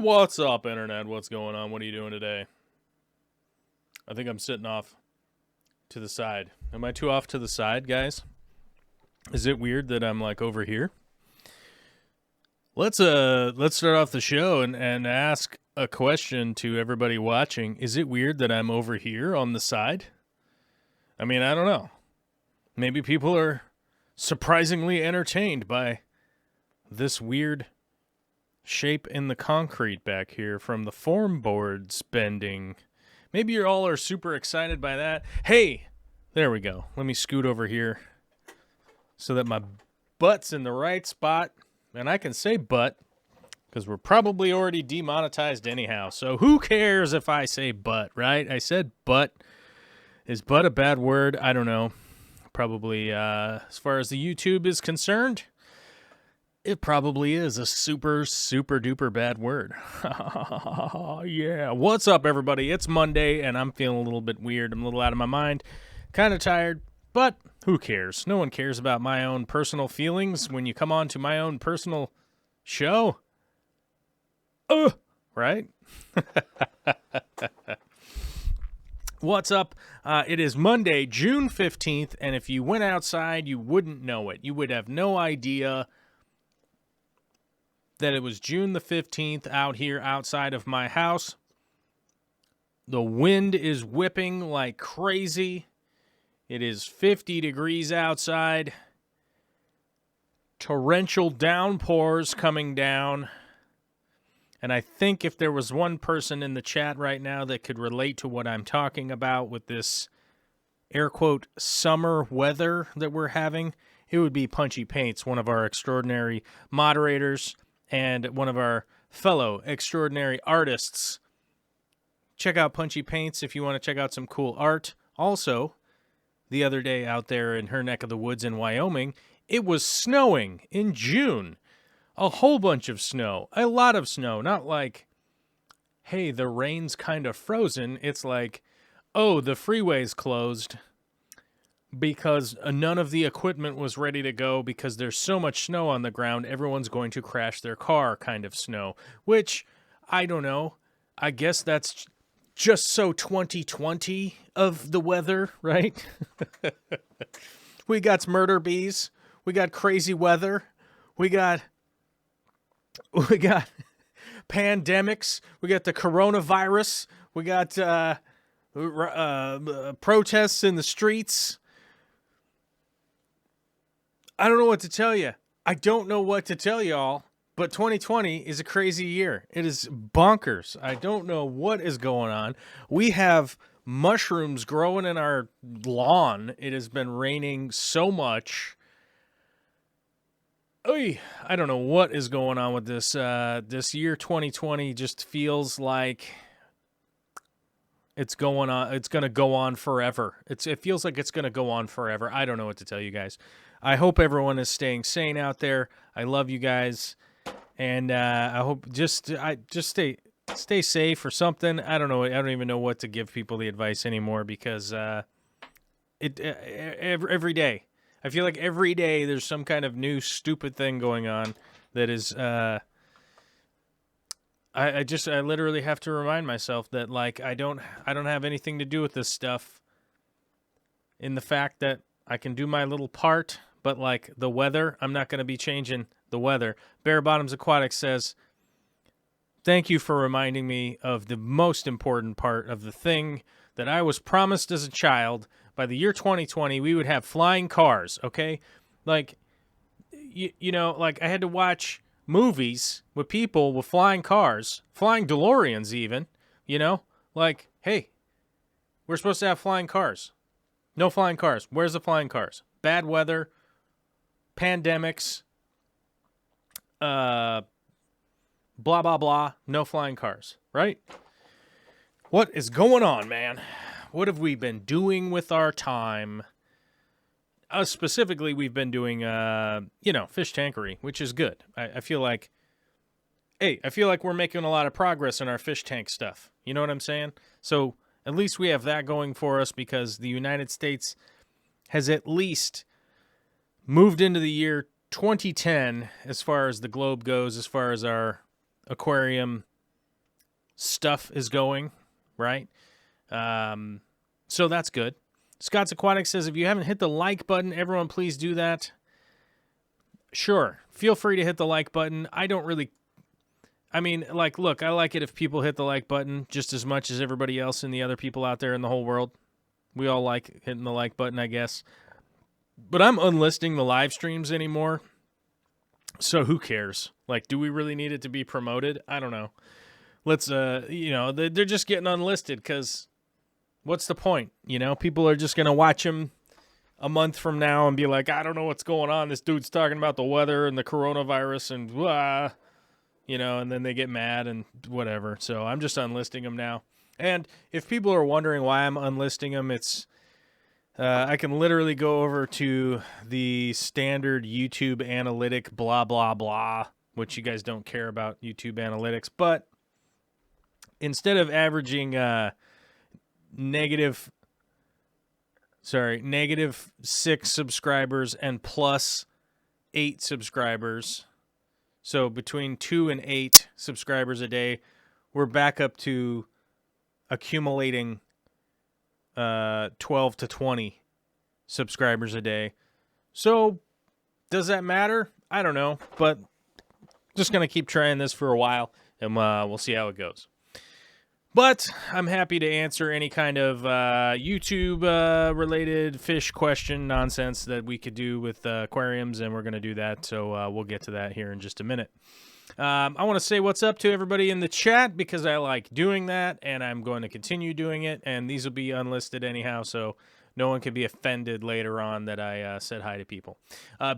What's up, Internet? What's going on? What are you doing today? I think I'm sitting off to the side. Am I too off to the side, guys? Is it weird that I'm like over here? Let's start off the show and ask a question to everybody watching. Is it weird that I'm over here on the side? I mean, I don't know. Maybe people are surprisingly entertained by this weird shape in the concrete back here from the form boards bending. Maybe you all are super excited by that. Hey, there we go. Let me scoot over here so that my butt's in the right spot. And I can say butt because we're probably already demonetized anyhow. So who cares if I say butt, right? I said butt. Is butt a bad word? I don't know. Probably, as far as the YouTube is concerned, it probably is a super, super duper bad word. Yeah. What's up, everybody? It's Monday, and I'm feeling a little bit weird. I'm a little out of my mind. Kind of tired, but who cares? No one cares about my own personal feelings when you come on to my own personal show. Right? What's up? It is Monday, June 15th, and if you went outside, you wouldn't know it. You would have no idea that it was June the 15th out here outside of my house. The wind is whipping like crazy. It is 50 degrees outside. Torrential downpours coming down. And I think if there was one person in the chat right now that could relate to what I'm talking about with this air quote summer weather that we're having, it would be Punchy Paints, one of our extraordinary moderators and one of our fellow extraordinary artists. Check out Punchy Paints if you want to check out some cool art. Also, the other day out there in her neck of the woods in Wyoming, it was snowing in June. A whole bunch of snow. A lot of snow. Not like, hey, the rain's kind of frozen. It's like, oh, the freeway's closed because none of the equipment was ready to go because there's so much snow on the ground, everyone's going to crash their car kind of snow. Which, I don't know. I guess that's just so 2020 of the weather, right? We got murder bees. We got crazy weather. We got pandemics. We got the coronavirus. We got protests in the streets. I don't know what to tell you. I don't know what to tell y'all, but 2020 is a crazy year. It is bonkers. I don't know what is going on. We have mushrooms growing in our lawn. It has been raining so much. I don't know what is going on with this. This year 2020 just feels like it's going on. It's going to go on forever. It feels like it's going to go on forever. I don't know what to tell you guys. I hope everyone is staying sane out there. I love you guys, and I hope just stay safe or something. I don't know. I don't even know what to give people the advice anymore because every day. I feel like every day there's some kind of new stupid thing going on that is, I literally have to remind myself that, like, I don't have anything to do with this stuff in the fact that I can do my little part, but, like, the weather, I'm not going to be changing the weather. Bare Bottoms Aquatic says, thank you for reminding me of the most important part of the thing that I was promised as a child. By the year 2020, we would have flying cars, okay? Like, you know, like I had to watch movies with people with flying cars, flying DeLoreans even, you know? Like, hey, we're supposed to have flying cars. No flying cars. Where's the flying cars? Bad weather, pandemics, blah, blah, blah, no flying cars, right? What is going on, man? What have we been doing with our time? Specifically, we've been doing, fish tankery, which is good. I feel like we're making a lot of progress in our fish tank stuff. You know what I'm saying? So at least we have that going for us because the United States has at least moved into the year 2010 as far as the globe goes, as far as our aquarium stuff is going, right? So that's good. Scott's Aquatics says, if you haven't hit the like button, everyone please do that. Sure, feel free to hit the like button. Look, I like it if people hit the like button just as much as everybody else and the other people out there in the whole world. We all like hitting the like button, I guess. But I'm unlisting the live streams anymore, so who cares? Like, do we really need it to be promoted? I don't know. Let's, they're just getting unlisted because what's the point? People are just going to watch them a month from now and be like, I don't know what's going on. This dude's talking about the weather and the coronavirus and and then they get mad and whatever. So I'm just unlisting them now. And if people are wondering why I'm unlisting them, it's I can literally go over to the standard YouTube analytic blah, blah, blah, which you guys don't care about YouTube analytics. But instead of averaging negative 6 subscribers and plus 8 subscribers, so between 2 and 8 subscribers a day, we're back up to accumulating 12 to 20 subscribers a day. So does that matter? I don't know, but just going to keep trying this for a while, and we'll see how it goes. But I'm happy to answer any kind of YouTube-related fish question nonsense that we could do with aquariums, and we're going to do that, so we'll get to that here in just a minute. I want to say what's up to everybody in the chat because I like doing that, and I'm going to continue doing it, and these will be unlisted anyhow, so no one can be offended later on that I said hi to people.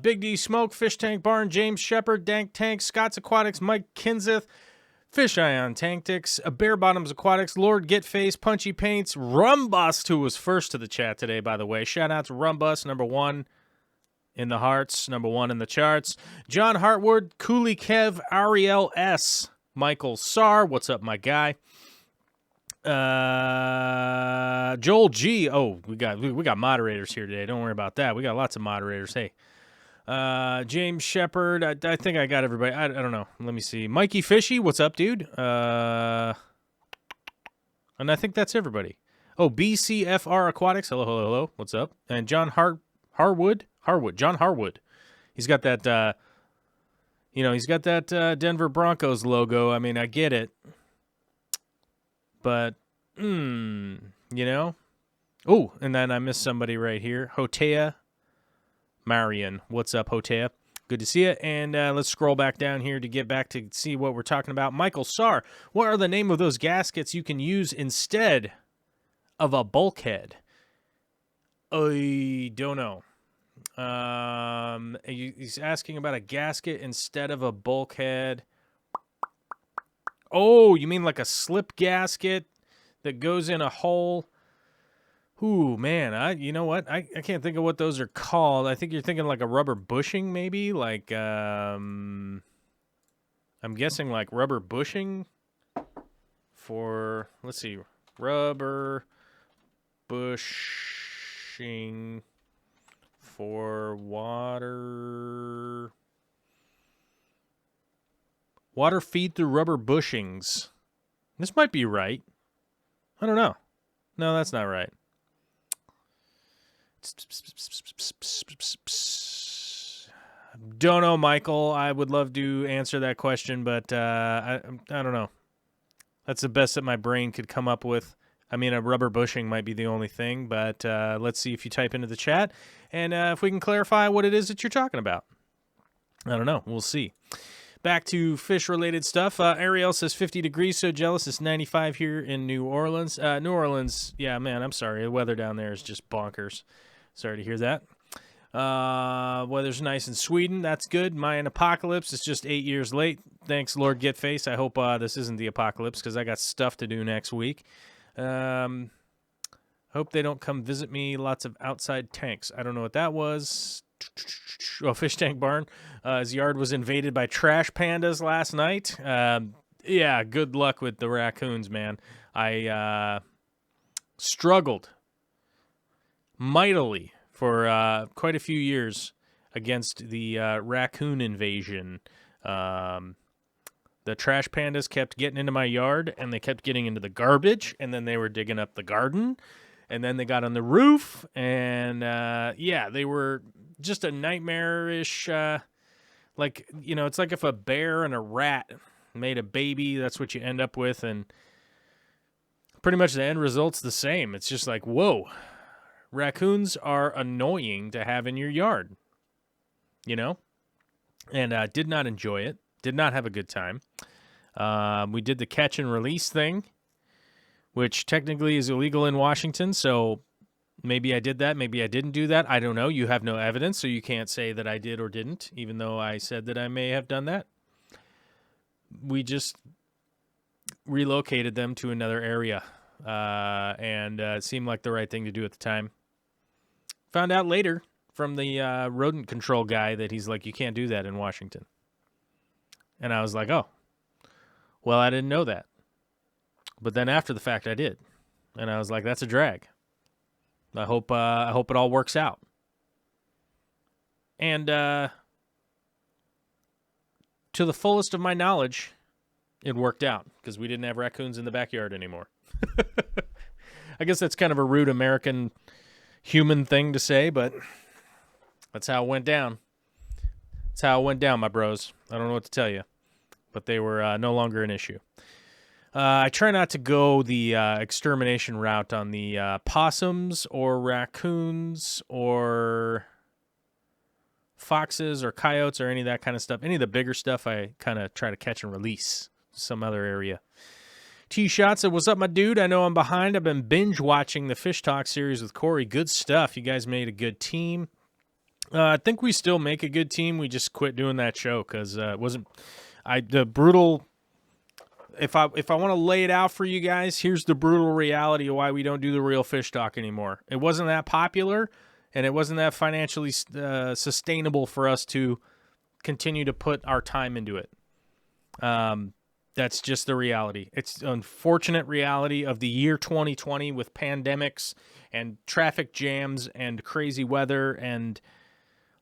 Big D Smoke, Fish Tank Barn, James Shepard, Dank Tank, Scott's Aquatics, Mike Kinseth, Fish Eye on Tanktics, Bare Bottoms Aquatics, Lord Getface, Punchy Paints, Rumbust, who was first to the chat today, by the way. Shout out to Rumbust, number 1 in the hearts, number 1 in the charts. John Hartwood, Cooley Kev, Ariel S, Michael Sar, what's up, my guy? Joel G. Oh, we got moderators here today. Don't worry about that. We got lots of moderators. Hey. James Shepard, I think I got everybody. I don't know. Let me see. Mikey Fishy, what's up, dude? And I think that's everybody. Oh, BCFR Aquatics, hello, hello, hello. What's up? And John Harwood, John Harwood. He's got that, Denver Broncos logo. I mean, I get it. But, Oh, and then I missed somebody right here. Hotea Marion. What's up, Hotea? Good to see you. And let's scroll back down here to get back to see what we're talking about. Michael Sar, what are the name of those gaskets you can use instead of a bulkhead? I don't know. He's asking about a gasket instead of a bulkhead. Oh, you mean like a slip gasket that goes in a hole? Ooh, man, you know what? I can't think of what those are called. I think you're thinking like a rubber bushing, maybe? Like, I'm guessing like rubber bushing for, let's see, rubber bushing for water feed through rubber bushings. This might be right. I don't know. No, that's not right. Don't know, Michael. I would love to answer that question, but I don't know. That's the best that my brain could come up with. I mean, a rubber bushing might be the only thing, but let's see if you type into the chat and if we can clarify what it is that you're talking about. I don't know. We'll see. Back to fish-related stuff. Ariel says 50 degrees, so jealous. It's 95 here in New Orleans. New Orleans, yeah, man, I'm sorry. The weather down there is just bonkers. Sorry to hear that. Weather's nice in Sweden. That's good. Mayan apocalypse is just 8 years late. Thanks, Lord Gitface. I hope this isn't the apocalypse because I got stuff to do next week. Hope they don't come visit me. Lots of outside tanks. I don't know what that was. Oh, fish tank barn. His yard was invaded by trash pandas last night. Yeah, good luck with the raccoons, man. I struggled mightily for quite a few years against the raccoon invasion. The trash pandas kept getting into my yard, and they kept getting into the garbage, and then they were digging up the garden, and then they got on the roof, and yeah, they were just a nightmarish, like, you know, it's like if a bear and a rat made a baby, that's what you end up with, and pretty much the end result's the same. It's just like, whoa, raccoons are annoying to have in your yard, you know? And did not enjoy it, did not have a good time. We did the catch and release thing, which technically is illegal in Washington, so maybe I did that, maybe I didn't do that. I don't know. You have no evidence, so you can't say that I did or didn't, even though I said that I may have done that. We just relocated them to another area, and it seemed like the right thing to do at the time. Found out later from the rodent control guy that he's like, you can't do that in Washington. And I was like, oh, well, I didn't know that. But then after the fact, I did. And I was like, that's a drag. I hope it all works out. And to the fullest of my knowledge, it worked out because we didn't have raccoons in the backyard anymore. I guess that's kind of a rude American human thing to say, but that's how it went down. That's how it went down, my bros. I don't know what to tell you, but they were no longer an issue. I try not to go the extermination route on the possums or raccoons or foxes or coyotes or any of that kind of stuff. Any of the bigger stuff, I kind of try to catch and release some other area. T-Shot said, what's up, my dude? I know I'm behind. I've been binge watching the Fish Talk series with Corey. Good stuff. You guys made a good team. I think we still make a good team. We just quit doing that show because it wasn't the brutal. If I want to lay it out for you guys, here's the brutal reality of why we don't do the real Fish Talk anymore. It wasn't that popular, and it wasn't that financially sustainable for us to continue to put our time into it. That's just the reality. It's the unfortunate reality of the year 2020 with pandemics and traffic jams and crazy weather and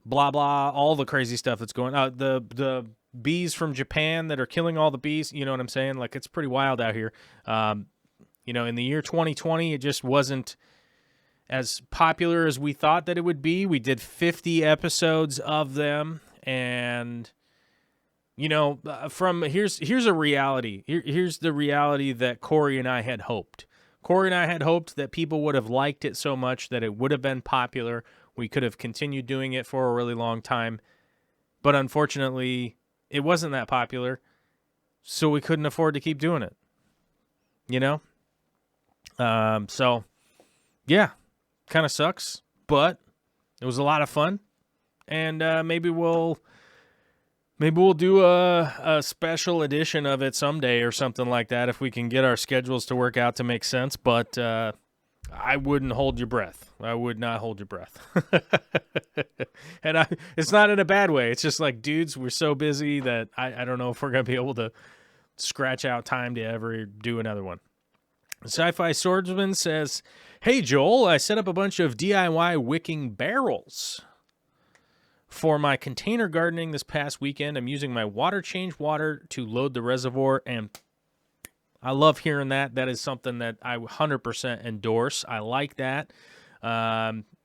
blah, blah, all the crazy stuff that's going on. The bees from Japan that are killing all the bees, you know what I'm saying? Like, it's pretty wild out here. You know, in the year 2020, it just wasn't as popular as we thought that it would be. We did 50 episodes of them, and you know, here's a reality. Here's the reality that Corey and I had hoped. Corey and I had hoped that people would have liked it so much that it would have been popular. We could have continued doing it for a really long time. But unfortunately, it wasn't that popular, so we couldn't afford to keep doing it. You know? So, yeah, kind of sucks, but it was a lot of fun. And maybe we'll do a special edition of it someday or something like that if we can get our schedules to work out to make sense. But I wouldn't hold your breath. I would not hold your breath. And it's not in a bad way. It's just like, dudes, we're so busy that I don't know if we're going to be able to scratch out time to ever do another one. Sci-Fi Swordsman says, hey, Joel, I set up a bunch of DIY wicking barrels for my container gardening this past weekend. I'm using my water change water to load the reservoir, and I love hearing that. That is something that I 100% endorse. I like that.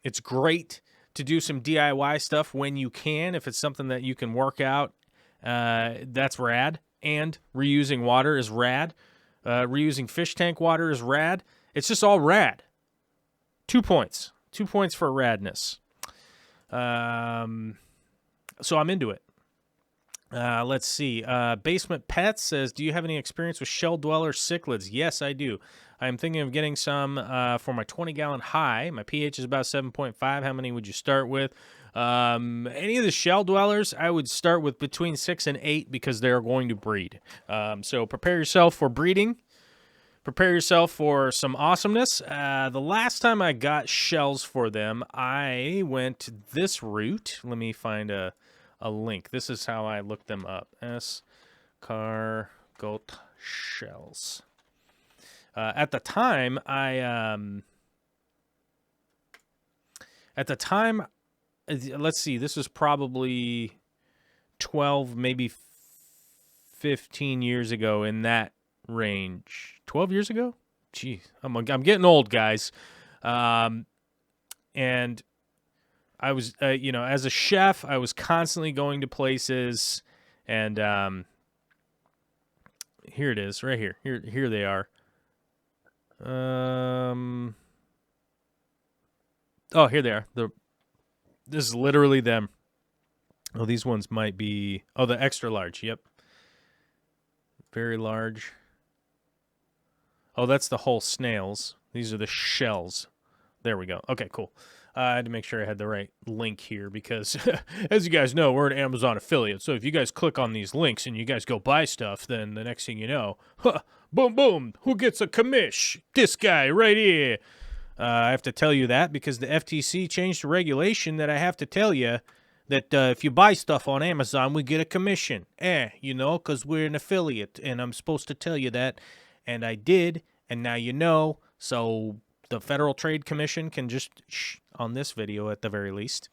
It's great to do some DIY stuff when you can. If it's something that you can work out, that's rad. And reusing water is rad. Reusing fish tank water is rad. It's just all rad. 2 points. 2 points for radness. So I'm into it. Let's see. Basement Pets says, do you have any experience with shell dweller cichlids? Yes, I do. I'm thinking of getting some for my 20-gallon high. My pH is about 7.5. How many would you start with? Any of the shell dwellers, I would start with between 6 and 8 because they're going to breed. So prepare yourself for breeding. Prepare yourself for some awesomeness. The last time I got shells for them, I went this route. Let me find a link. This is how I looked them up. Escargot shells. At the time, let's see, this was probably 12, maybe 15 years ago, in that range. 12 years ago? Jeez, I'm getting old, guys. And I was, as a chef, I was constantly going to places, and here it is, right here. Here they are. Oh, here they are. This is literally them. Oh, these ones might be... Oh, the extra large. Yep. Very large. Oh, that's the whole snails. These are the shells. There we go. Okay, cool. I had to make sure I had the right link here because, as you guys know, we're an Amazon affiliate. So if you guys click on these links and you guys go buy stuff, then the next thing you know, boom, boom, who gets a commish? This guy right here. I have to tell you that because the FTC changed the regulation that I have to tell you that if you buy stuff on Amazon, we get a commission. Because we're an affiliate, and I'm supposed to tell you that. And I did, and now you know. So the Federal Trade Commission can just shh on this video at the very least.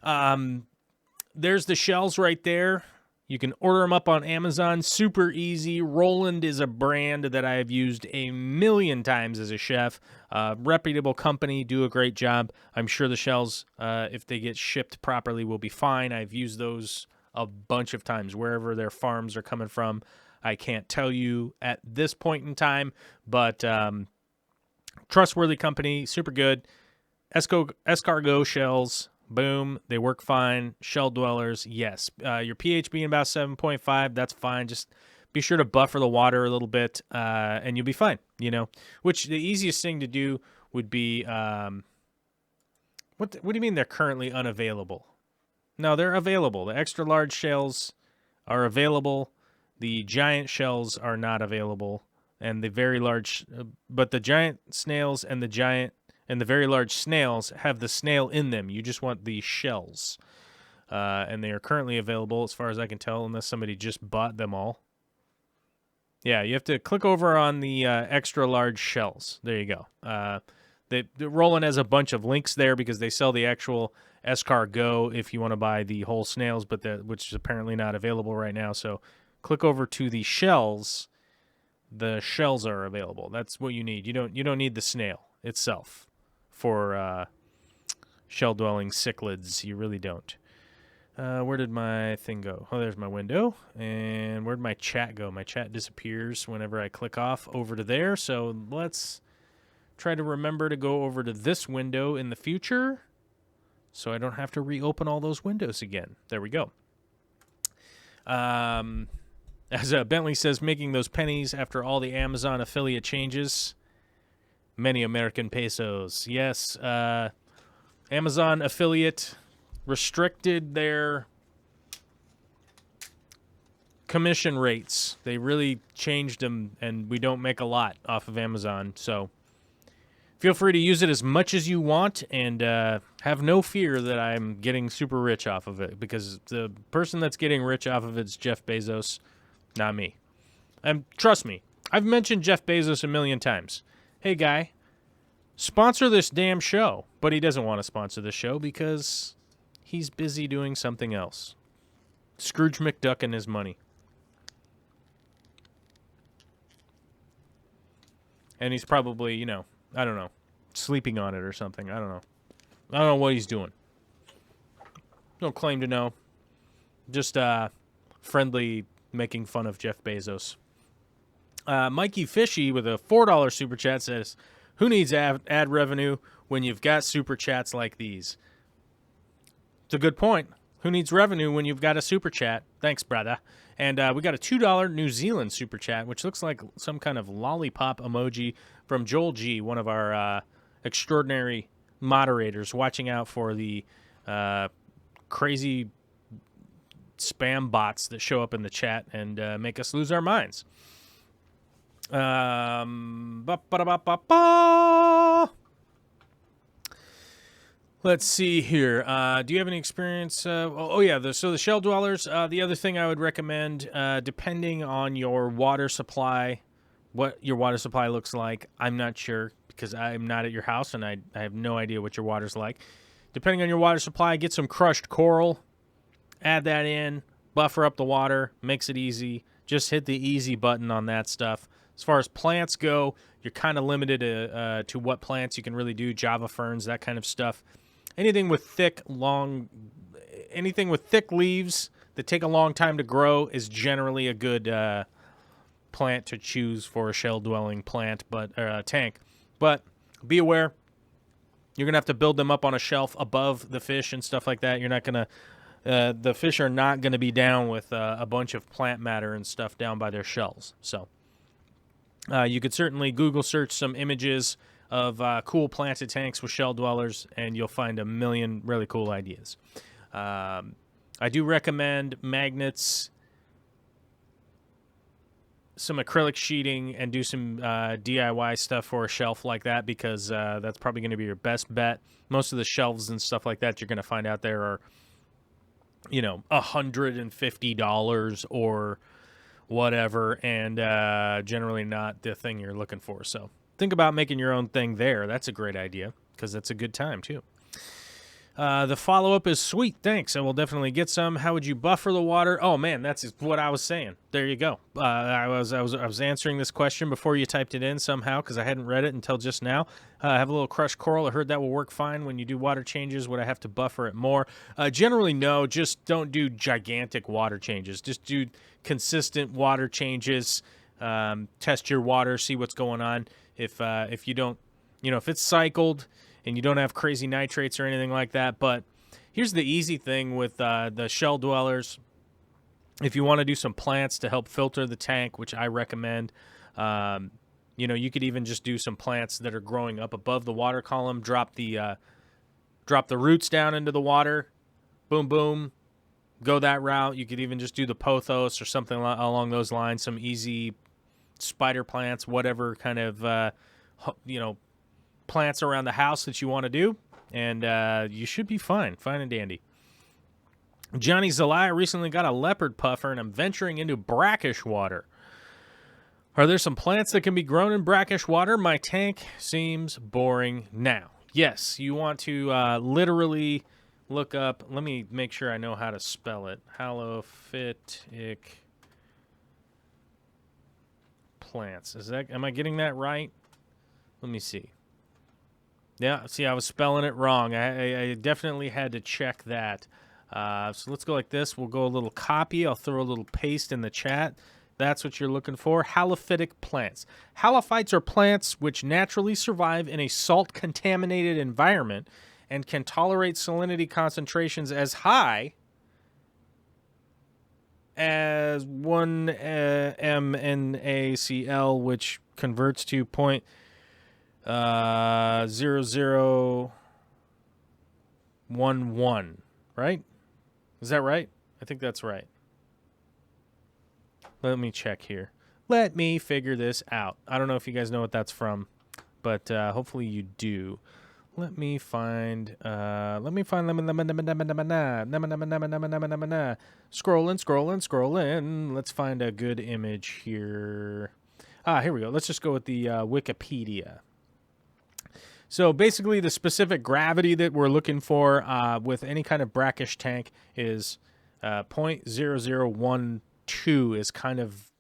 There's the shells right there. You can order them up on Amazon. Super easy. Roland is a brand that I have used a million times as a chef. Reputable company, do a great job. I'm sure the shells, if they get shipped properly, will be fine. I've used those a bunch of times wherever their farms are coming from. I can't tell you at this point in time, but trustworthy company, super good. Escargot shells. Boom, they work fine. Shell dwellers, yes. Your pH being about 7.5, that's fine. Just be sure to buffer the water a little bit, and you'll be fine, Which the easiest thing to do would be, what do you mean they're currently unavailable? No, they're available. The extra large shells are available. The giant shells are not available. And the very large, but the giant snails and the very large snails have the snail in them. You just want the shells. And they are currently available, as far as I can tell, unless somebody just bought them all. Yeah, you have to click over on the extra large shells. There you go. Roland has a bunch of links there because they sell the actual escargot if you want to buy the whole snails, which is apparently not available right now. So click over to the shells. The shells are available. That's what you need. You don't need the snail itself for shell-dwelling cichlids. You really don't. Where did my thing go? Oh, there's my window. And where'd my chat go? My chat disappears whenever I click off over to there. So let's try to remember to go over to this window in the future so I don't have to reopen all those windows again. There we go. As Bentley says, making those pennies after all the Amazon affiliate changes. Many American pesos. Yes, Amazon affiliate restricted their commission rates. They really changed them, and we don't make a lot off of Amazon. So feel free to use it as much as you want, and have no fear that I'm getting super rich off of it, because the person that's getting rich off of it is Jeff Bezos, not me. And trust me, I've mentioned Jeff Bezos a million times. Hey, guy, sponsor this damn show. But he doesn't want to sponsor the show because he's busy doing something else. Scrooge McDuck and his money. And he's probably, I don't know, sleeping on it or something. I don't know. I don't know what he's doing. Don't claim to know. Just friendly making fun of Jeff Bezos. Mikey Fishy with a $4 super chat says, who needs ad revenue when you've got super chats like these? It's a good point. Who needs revenue when you've got a super chat? Thanks, brother. And we got a $2 New Zealand super chat, which looks like some kind of lollipop emoji from Joel G., one of our extraordinary moderators, watching out for the crazy spam bots that show up in the chat and make us lose our minds. Let's see here. Do you have any experience? So the shell dwellers. The other thing I would recommend, depending on your water supply, what your water supply looks like, I'm not sure because I'm not at your house and I have no idea what your water's like. Depending on your water supply, get some crushed coral, add that in, buffer up the water, makes it easy. Just hit the easy button on that stuff. As far as plants go, you're kind of limited to what plants you can really do, Java ferns, that kind of stuff. Anything with thick leaves that take a long time to grow is generally a good plant to choose for a shell-dwelling plant, tank. But be aware, you're gonna have to build them up on a shelf above the fish and stuff like that. You're not gonna, the fish are not gonna be down with a bunch of plant matter and stuff down by their shells. So you could certainly Google search some images of cool planted tanks with shell dwellers, and you'll find a million really cool ideas. I do recommend magnets, some acrylic sheeting, and do some DIY stuff for a shelf like that, because that's probably going to be your best bet. Most of the shelves and stuff like that you're going to find out there are, $150 or whatever, and generally not the thing you're looking for. So think about making your own thing there. That's a great idea, because that's a good time too. The follow-up is sweet. Thanks. I will definitely get some. How would you buffer the water? Oh man, that's what I was saying. There you go. I was answering this question before you typed it in somehow, because I hadn't read it until just now. I have a little crushed coral. I heard that will work fine when you do water changes. Would I have to buffer it more? Generally, no. Just don't do gigantic water changes. Just do consistent water changes. Test your water, see what's going on. If you don't, if it's cycled and you don't have crazy nitrates or anything like that. But here's the easy thing with the shell dwellers. If you want to do some plants to help filter the tank, which I recommend, you could even just do some plants that are growing up above the water column. Drop the roots down into the water. Boom, boom. Go that route. You could even just do the pothos or something along those lines. Some easy spider plants, whatever kind of, plants around the house that you want to do, and you should be fine and dandy. Johnny Zelaya recently got a leopard puffer, and I'm venturing into brackish water. Are there some plants that can be grown in brackish water? My tank seems boring now. Yes, you want to literally look up, let me make sure I know how to spell it, halophytic plants. Am I getting that right? Let me see. Yeah, see, I was spelling it wrong. I definitely had to check that. So let's go like this. We'll go a little copy. I'll throw a little paste in the chat. That's what you're looking for. Halophytic plants. Halophytes are plants which naturally survive in a salt-contaminated environment and can tolerate salinity concentrations as high as 1 MnACl, which converts to 0.0011, right? Is that right? I think that's right. Let me check here. Let me figure this out. I don't know if you guys know what that's from, but hopefully you do. Let me find. Scrolling. Let's find a good image here. Here we go. Let's just go with the Wikipedia. So basically, the specific gravity that we're looking for with any kind of brackish tank is 0.0012 is kind of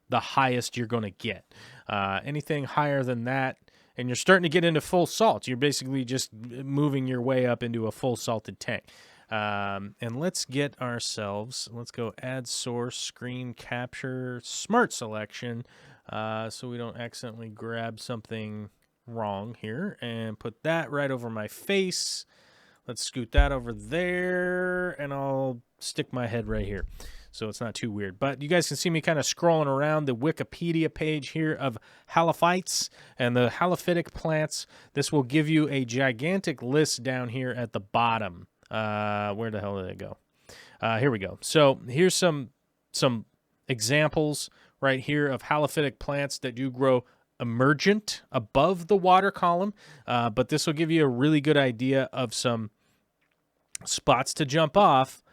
the highest you're going to get. Anything higher than that, and you're starting to get into full salt. You're basically just moving your way up into a full salted tank. And let's get ourselves, let's go add source, screen capture, smart selection, so we don't accidentally grab something wrong here, and put that right over my face. Let's scoot that over there, and I'll stick my head right here so it's not too weird. But you guys can see me kind of scrolling around the Wikipedia page here of halophytes and the halophytic plants. This will give you a gigantic list down here at the bottom. Where the hell did it go? Here we go. So here's some examples right here of halophytic plants that do grow emergent above the water column, but this will give you a really good idea of some spots to jump off,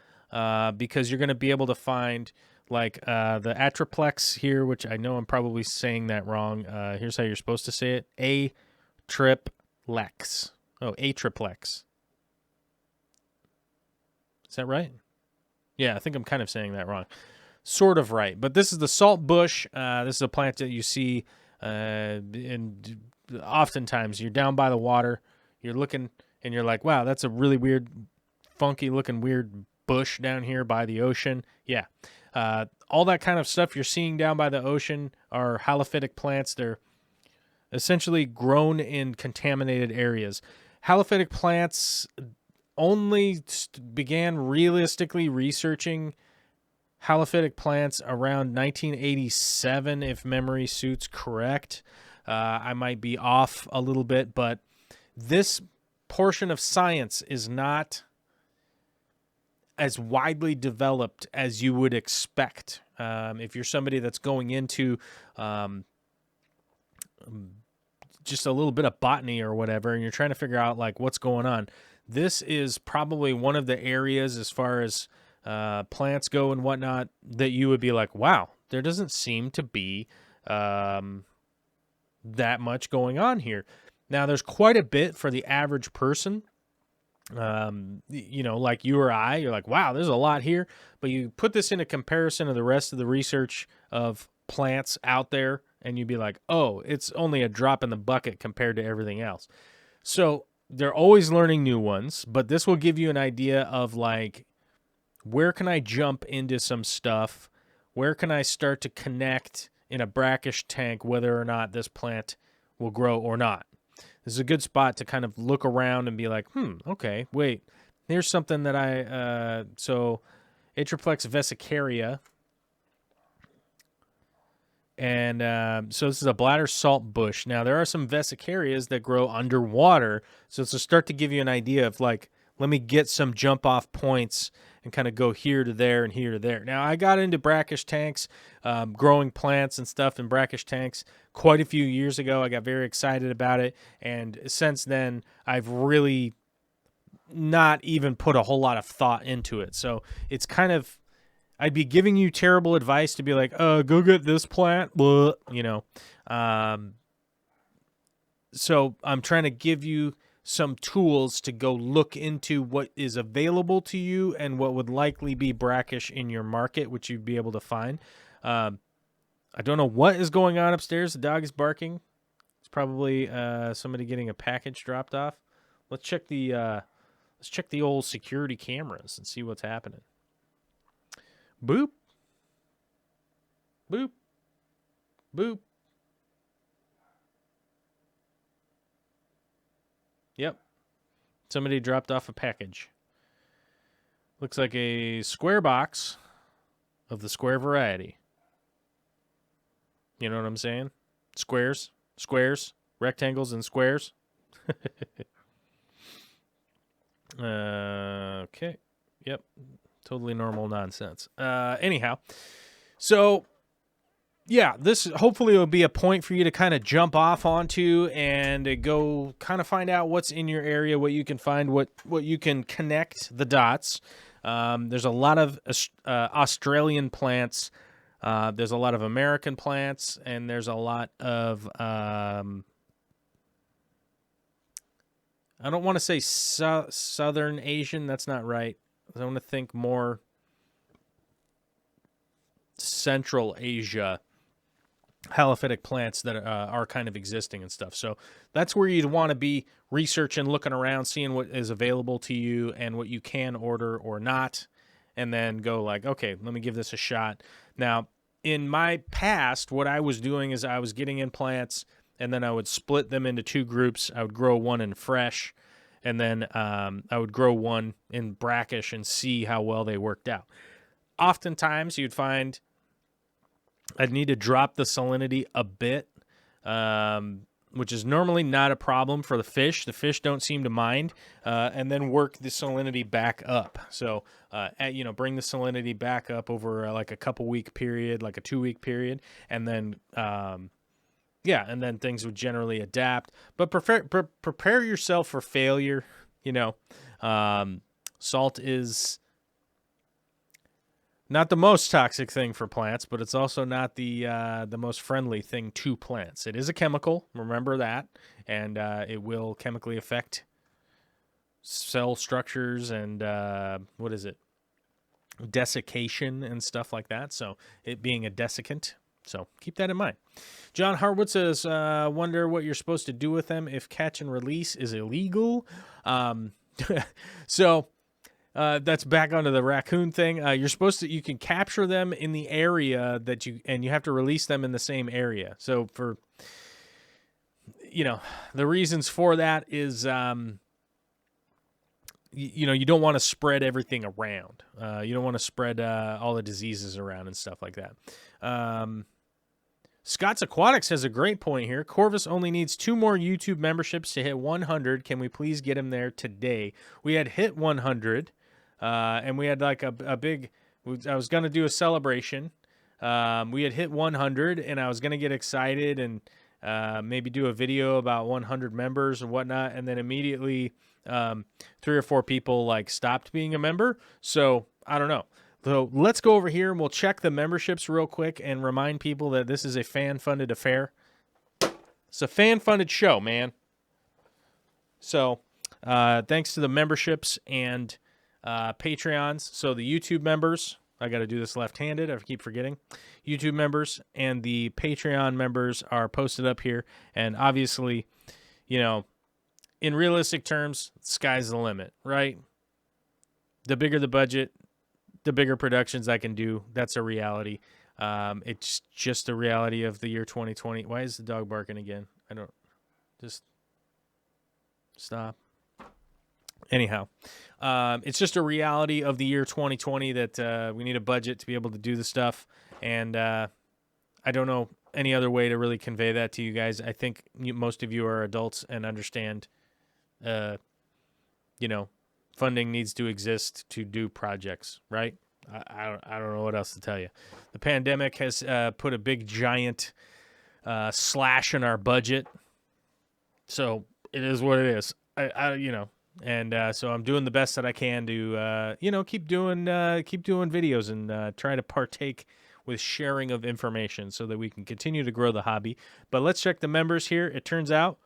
because you're going to be able to find like the atriplex here, which I know I'm probably saying that wrong. Here's how you're supposed to say it: atriplex. Oh, atriplex. Is that right? Yeah, I think I'm kind of saying that wrong. Sort of right. But this is the salt bush. This is a plant that you see, and oftentimes you're down by the water, you're looking, and you're like, wow, that's a really weird, funky looking weird bush down here by the ocean. Yeah. All that kind of stuff you're seeing down by the ocean are halophytic plants. They're essentially grown in contaminated areas. Halophytic plants only began realistically researching halophytic plants around 1987, if memory suits correct. I might be off a little bit, but this portion of science is not as widely developed as you would expect. If you're somebody that's going into just a little bit of botany or whatever, and you're trying to figure out like what's going on, this is probably one of the areas as far as plants go and whatnot that you would be like, wow, there doesn't seem to be that much going on here. Now, there's quite a bit for the average person. Like you or I, you're like, wow, there's a lot here. But you put this into comparison of the rest of the research of plants out there, and you'd be like, oh, it's only a drop in the bucket compared to everything else. So they're always learning new ones, but this will give you an idea of like, where can I jump into some stuff? Where can I start to connect in a brackish tank whether or not this plant will grow or not? This is a good spot to kind of look around and be like, okay, wait, here's something that so Atriplex vesicaria. And so this is a bladder salt bush. Now, there are some vesicarias that grow underwater, so it's to start to give you an idea of like, let me get some jump off points and kind of go here to there and here to there. Now, I got into brackish tanks, growing plants and stuff in brackish tanks quite a few years ago. I got very excited about it, and since then, I've really not even put a whole lot of thought into it. So it's kind of, I'd be giving you terrible advice to be like, go get this plant, blah, So I'm trying to give you some tools to go look into what is available to you and what would likely be brackish in your market, which you'd be able to find. I don't know what is going on upstairs. The dog is barking. It's probably somebody getting a package dropped off. Let's check the old security cameras and see what's happening. Boop. Boop. Boop. Yep. Somebody dropped off a package. Looks like a square box of the square variety. You know what I'm saying? Squares, rectangles, and squares. Okay. Yep. Totally normal nonsense. Anyhow, so yeah, this hopefully will be a point for you to kind of jump off onto and go kind of find out what's in your area, what you can find, what you can connect the dots. There's a lot of Australian plants. There's a lot of American plants, and there's a lot of I don't want to say Southern Asian. That's not right. I want to think more Central Asia halophytic plants that are kind of existing and stuff. So that's where you'd want to be researching, looking around, seeing what is available to you and what you can order or not, and then go like, okay, let me give this a shot. Now, in my past, what I was doing is I was getting in plants, and then I would split them into two groups. I would grow one in fresh, and then I would grow one in brackish and see how well they worked out. Oftentimes, you'd find I'd need to drop the salinity a bit. which is normally not a problem for the fish. The fish don't seem to mind, and then work the salinity back up. So, bring the salinity back up over like a couple week period, like a 2 week period, and then, and then things would generally adapt. But prepare yourself for failure. Salt is not the most toxic thing for plants, but it's also not the most friendly thing to plants. It is a chemical, remember that, and it will chemically affect cell structures and desiccation and stuff like that. So it being a desiccant. So keep that in mind. John Harwood says, wonder what you're supposed to do with them if catch and release is illegal. So that's back onto the raccoon thing. You can capture them in the area and you have to release them in the same area. So for, the reasons for that is, you don't want to spread everything around. You don't want to spread all the diseases around and stuff like that. Scott's Aquatics has a great point here. Corvus only needs 2 more YouTube memberships to hit 100. Can we please get him there today? We had hit 100, and we had like a big. I was gonna do a celebration. We had hit 100, and I was gonna get excited and maybe do a video about 100 members and whatnot, and then immediately 3 or 4 people like stopped being a member. So I don't know. So let's go over here and we'll check the memberships real quick and remind people that this is a fan-funded affair. It's a fan-funded show, man. So thanks to the memberships and Patreons. So the YouTube members, I got to do this left-handed. I keep forgetting. YouTube members and the Patreon members are posted up here. And obviously, in realistic terms, sky's the limit, right? The bigger the budget, the bigger productions I can do. That's a reality. It's just a reality of the year 2020. Why is the dog barking again? Just stop. Anyhow, it's just a reality of the year 2020 that we need a budget to be able to do the stuff. And I don't know any other way to really convey that to you guys. I think most of you are adults and understand, funding needs to exist to do projects, right? I don't know what else to tell you. The pandemic has put a big giant slash in our budget, so it is what it is. So I'm doing the best that I can to keep doing videos and try to partake with sharing of information so that we can continue to grow the hobby. But let's check the members here. It turns out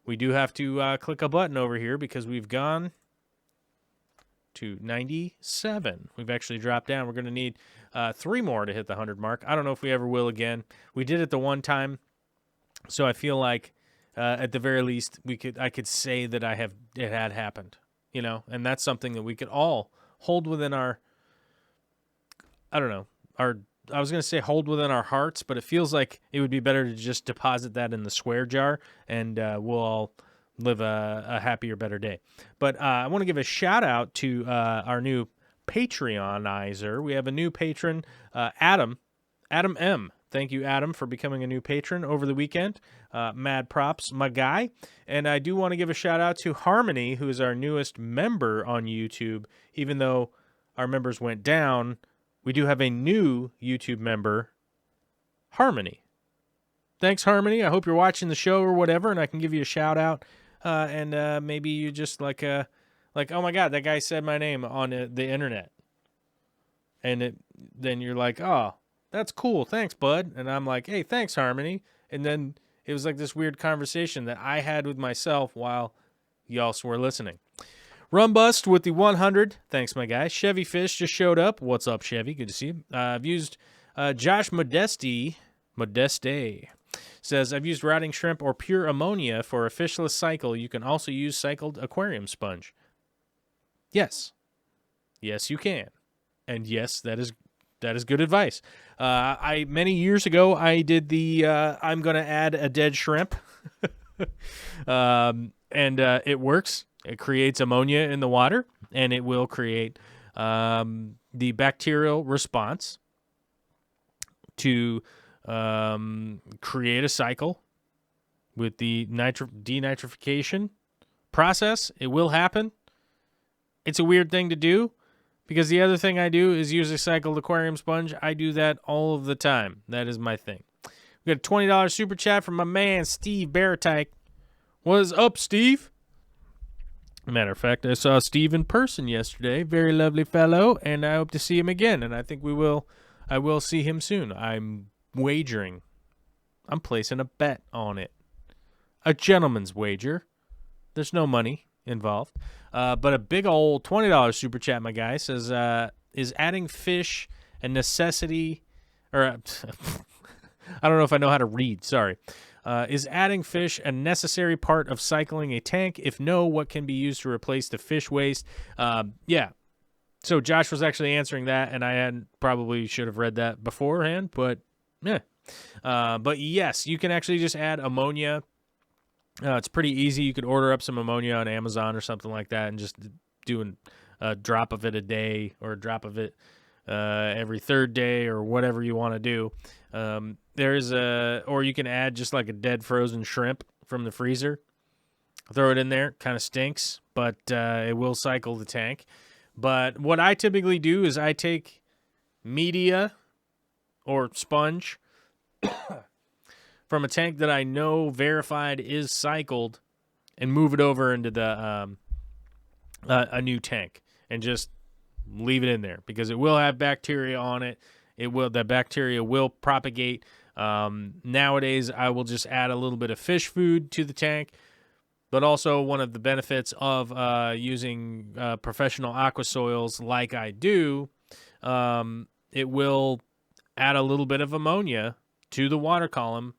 we do have to click a button over here because we've gone to 97. We've actually dropped down. We're going to need 3 more to hit the 100 mark. I don't know if we ever will again. We did it the one time, so I feel like at the very least I could say that it had happened, and that's something that we could all hold within our. I don't know. I was going to say hold within our hearts, but it feels like it would be better to just deposit that in the swear jar, and we'll all live a happier, better day. But I want to give a shout out to our new Patreonizer. We have a new patron, Adam M. Thank you, Adam, for becoming a new patron over the weekend. Mad props, my guy. And I do want to give a shout out to Harmony, who is our newest member on YouTube. Even though our members went down, we do have a new YouTube member, Harmony. Thanks, Harmony. I hope you're watching the show or whatever, and I can give you a shout out. And maybe you just like, oh my God, that guy said my name on the internet. And then you're like, oh, that's cool. Thanks, bud. And I'm like, hey, thanks, Harmony. And then it was like this weird conversation that I had with myself while y'all were listening. Rumbust with the 100. Thanks, my guy. Chevy Fish just showed up. What's up, Chevy? Good to see you. I've used Josh Modeste says, I've used rotting shrimp or pure ammonia for a fishless cycle. You can also use cycled aquarium sponge. Yes. Yes, you can. And yes, that is good advice. Many years ago, I did the I'm going to add a dead shrimp. And it works. It creates ammonia in the water, and it will create the bacterial response to create a cycle with the denitrification process. It will happen. It's a weird thing to do because the other thing I do is use a cycled aquarium sponge. I do that all of the time. That is my thing. We got a $20 super chat from my man, Steve Baratyke. What is up, Steve? Matter of fact, I saw Steve in person yesterday. Very lovely fellow, and I hope to see him again. And I think I will see him soon. I'm wagering. I'm placing a bet on it. A gentleman's wager. There's no money involved. But a big old $20 super chat, my guy, says, is adding fish a necessity, or I don't know if I know how to read, sorry. Is adding fish a necessary part of cycling a tank? If no, what can be used to replace the fish waste? Yeah. So Josh was actually answering that, and I probably should have read that beforehand, but yeah. But yes, you can actually just add ammonia. It's pretty easy. You could order up some ammonia on Amazon or something like that and just do a drop of it a day or a drop of it every third day or whatever you want to do. Or you can add just like a dead frozen shrimp from the freezer. Throw it in there. Kind of stinks, but it will cycle the tank. But what I typically do is I take media or sponge from a tank that I know verified is cycled and move it over into the a new tank and just leave it in there because it will have bacteria on it. The bacteria will propagate. Nowadays, I will just add a little bit of fish food to the tank, but also one of the benefits of using professional aqua soils like I do, it will add a little bit of ammonia to the water column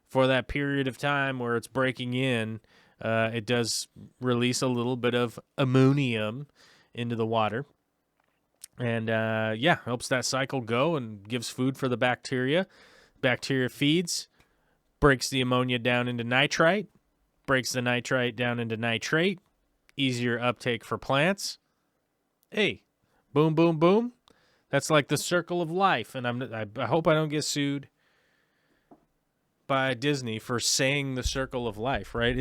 for that period of time where it's breaking in. It does release a little bit of ammonium into the water. And, helps that cycle go and gives food for the bacteria. Bacteria feeds, breaks the ammonia down into nitrite, breaks the nitrite down into nitrate, easier uptake for plants. Hey, boom, boom, boom. That's like the circle of life. And I hope I don't get sued by Disney for saying the circle of life, right?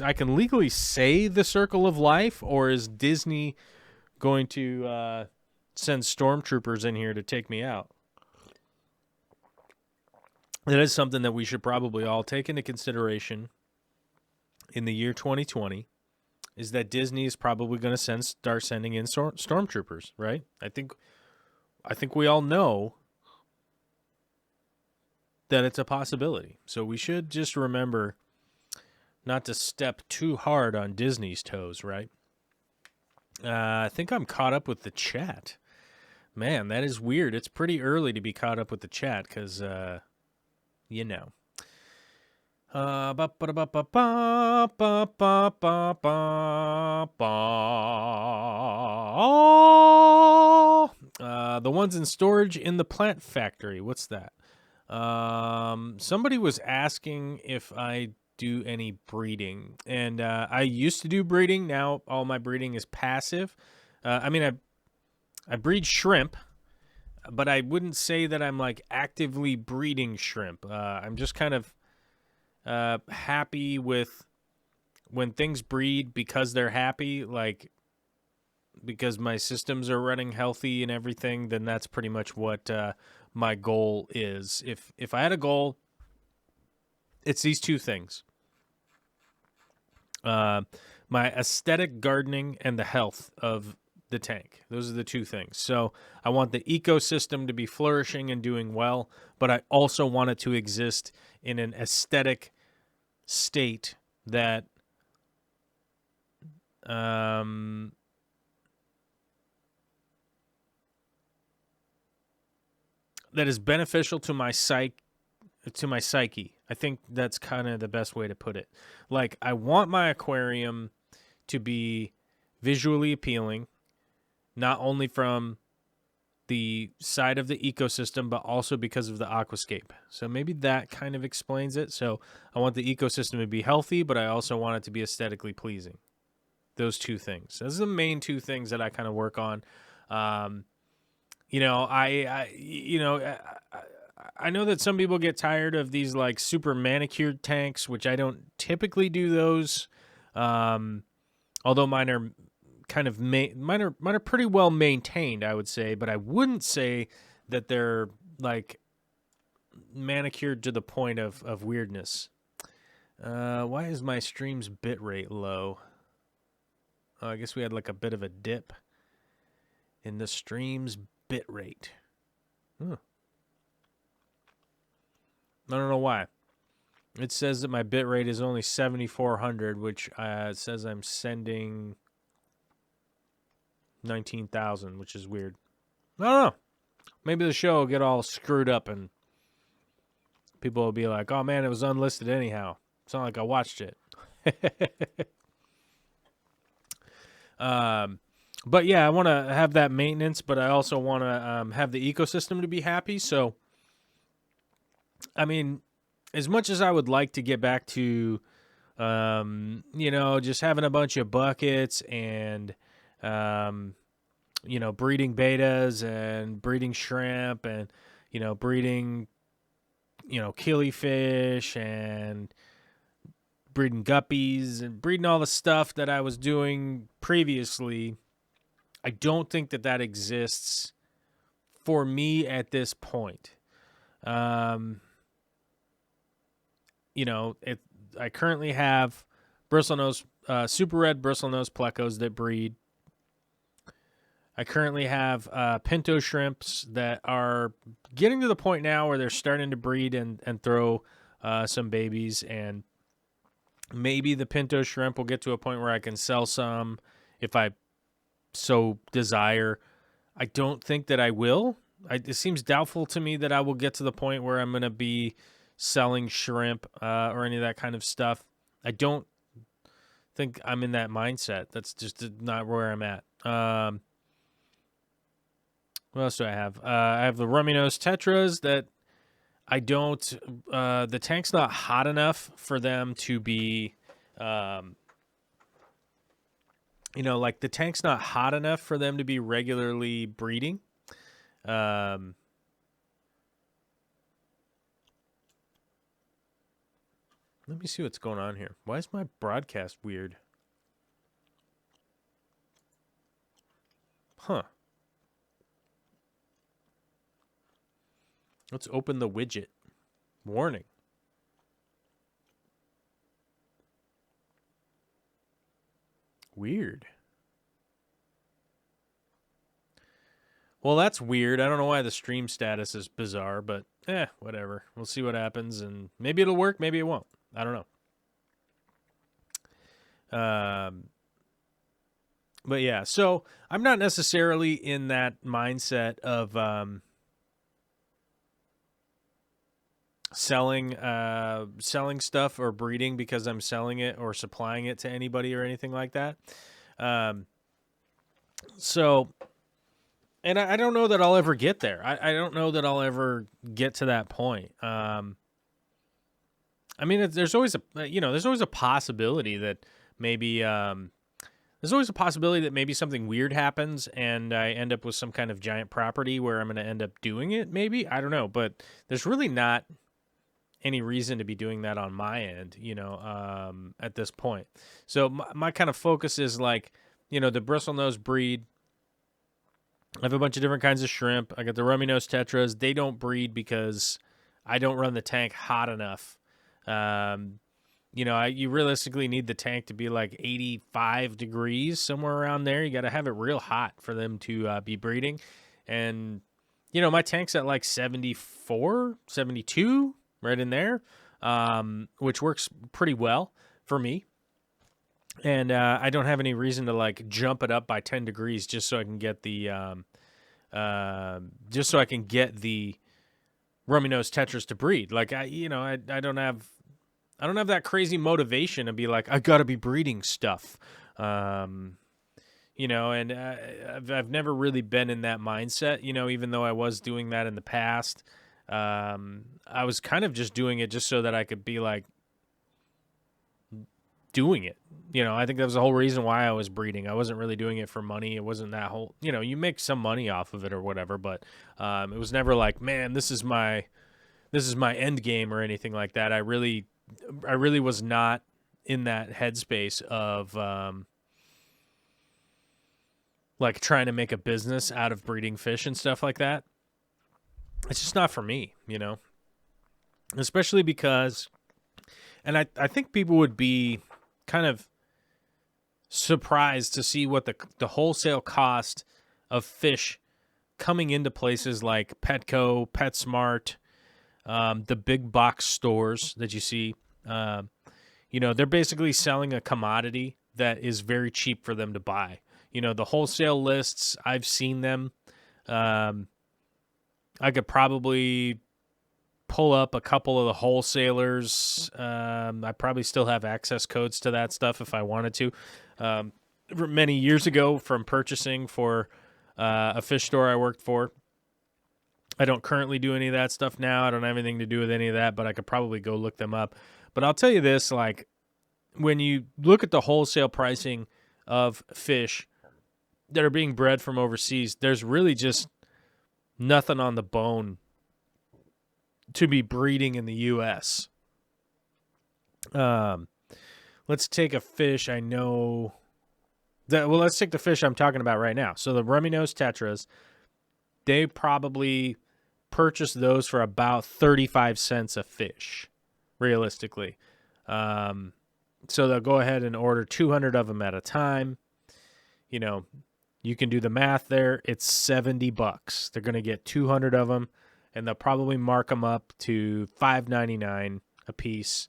I can legally say the circle of life, or is Disney going to send stormtroopers in here to take me out? That is something that we should probably all take into consideration in the year 2020, is that Disney is probably going to start sending in stormtroopers, right? I think we all know that it's a possibility. So we should just remember not to step too hard on Disney's toes, right? I think I'm caught up with the chat. Man, that is weird. It's pretty early to be caught up with the chat because, you know. The ones in storage in the plant factory. What's that? Somebody was asking if I do any breeding, and I used to do breeding. Now all my breeding is passive. I breed shrimp, but I wouldn't say that I'm like actively breeding shrimp. I'm just kind of happy with when things breed because they're happy, like because my systems are running healthy and everything. Then that's pretty much what my goal is. If I had a goal, it's these two things. My aesthetic gardening and the health of the tank. Those are the two things. So I want the ecosystem to be flourishing and doing well, but I also want it to exist in an aesthetic state that that is beneficial to my psyche. I think that's kind of the best way to put it. Like, I want my aquarium to be visually appealing, not only from the side of the ecosystem, but also because of the aquascape. So maybe that kind of explains it. So I want the ecosystem to be healthy, but I also want it to be aesthetically pleasing. Those two things. Those are the main two things that I kind of work on. I I know that some people get tired of these like super manicured tanks, which I don't typically do those. Although mine are kind of mine are pretty well maintained, I would say, but I wouldn't say that they're like manicured to the point of weirdness. Why is my stream's bitrate low? Oh, I guess we had like a bit of a dip in the stream's bitrate. I don't know why. It says that my bitrate is only 7,400, which says I'm sending 19,000, which is weird. I don't know. Maybe the show will get all screwed up and people will be like, oh man, it was unlisted anyhow. It's not like I watched it. But yeah, I want to have that maintenance, but I also want to have the ecosystem to be happy. So, I mean, as much as I would like to get back to, just having a bunch of buckets and, breeding betas and breeding shrimp and, breeding, killifish and breeding guppies and breeding all the stuff that I was doing previously, I don't think that exists for me at this point. I currently have bristlenose, super red bristlenose plecos that breed. I currently have pinto shrimps that are getting to the point now where they're starting to breed and throw some babies, and maybe the pinto shrimp will get to a point where I can sell some if I so desire. I don't think that I will. It seems doubtful to me that I will get to the point where I'm going to be selling shrimp or any of that kind of stuff. I don't think I'm in that mindset. That's just not where I'm at. What else do I have? I have the rummy nose tetras that I don't. The tank's not hot enough for them to be. Like the tank's not hot enough for them to be regularly breeding. Let me see what's going on here. Why is my broadcast weird? Huh. Let's open the widget. Warning. Weird. Well, that's weird. I don't know why the stream status is bizarre, but whatever. We'll see what happens, and maybe it'll work, maybe it won't. I don't know. But yeah, so I'm not necessarily in that mindset of selling stuff or breeding because I'm selling it or supplying it to anybody or anything like that. So, and I don't know that I'll ever get there. I don't know that I'll ever get to that point. I mean, there's always a possibility that maybe something weird happens and I end up with some kind of giant property where I'm going to end up doing it. Maybe, I don't know, but there's really not any reason to be doing that on my end, at this point. So my kind of focus is like, the bristlenose breed. I have a bunch of different kinds of shrimp. I got the rummy nose tetras. They don't breed because I don't run the tank hot enough. You realistically need the tank to be like 85 degrees, somewhere around there. You got to have it real hot for them to be breeding. And, my tank's at like 74, 72, right in there, which works pretty well for me. And I don't have any reason to like jump it up by 10 degrees just so I can get the rummy nose tetras to breed. Like I don't have that crazy motivation to be like, I gotta be breeding stuff. And I've never really been in that mindset, even though I was doing that in the past. I was kind of just doing it just so that I could be like doing it. I think that was the whole reason why I was breeding. I wasn't really doing it for money. It wasn't that whole, you make some money off of it or whatever, but it was never like, man, this is my this is my end game or anything like that. I really was not in that headspace of like trying to make a business out of breeding fish and stuff like that. It's just not for me, you know, especially because, and I think people would be kind of surprised to see what the wholesale cost of fish coming into places like Petco, PetSmart, the big box stores that you see. You know, they're basically selling a commodity that is very cheap for them to buy. You know, the wholesale lists, I've seen them. I could probably pull up a couple of the wholesalers. I probably still have access codes to that stuff if I wanted to. Many years ago from purchasing for a fish store I worked for. I don't currently do any of that stuff now. I don't have anything to do with any of that, but I could probably go look them up. But I'll tell you this, like, when you look at the wholesale pricing of fish that are being bred from overseas, there's really just nothing on the bone to be breeding in the U.S. Let's take a fish I know that, well, let's take the fish I'm talking about right now. So the rummy nose tetras, they probably purchase those for about 35 cents a fish, realistically. So they'll go ahead and order 200 of them at a time. You know, you can do the math there. It's $70. They're going to get 200 of them, and they'll probably mark them up to $5.99 a piece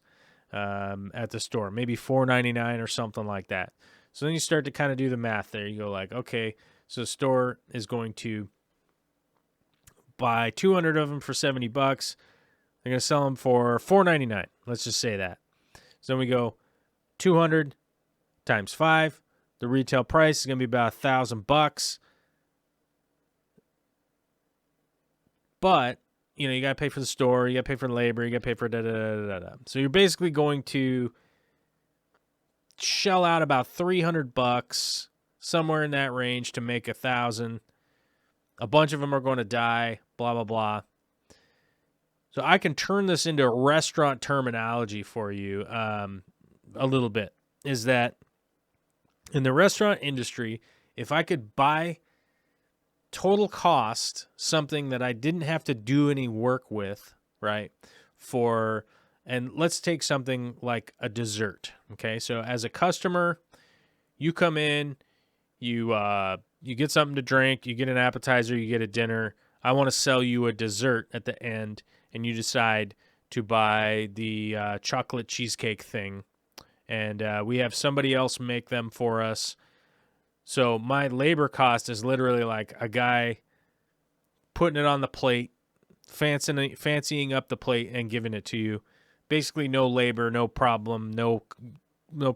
at the store, maybe $4.99 or something like that. So then you start to kind of do the math there. You go like, okay, so the store is going to buy 200 of them for $70. They're going to sell them for $4.99. Let's just say that. So then we go 200 times 5. The retail price is going to be about $1,000. But, you know, you got to pay for the store, you got to pay for labor, you got to pay for da-da-da-da-da. So you're basically going to shell out about $300, somewhere in that range, to make 1,000. A bunch of them are going to die, blah, blah, blah. So I can turn this into restaurant terminology for you a little bit, is that in the restaurant industry, if I could buy total cost something that I didn't have to do any work with, right, and let's take something like a dessert, okay? So as a customer, you come in, you get something to drink, you get an appetizer, you get a dinner. I want to sell you a dessert at the end, and you decide to buy the chocolate cheesecake thing, and we have somebody else make them for us. So my labor cost is literally like a guy putting it on the plate, fancying up the plate and giving it to you. Basically no labor, no problem, no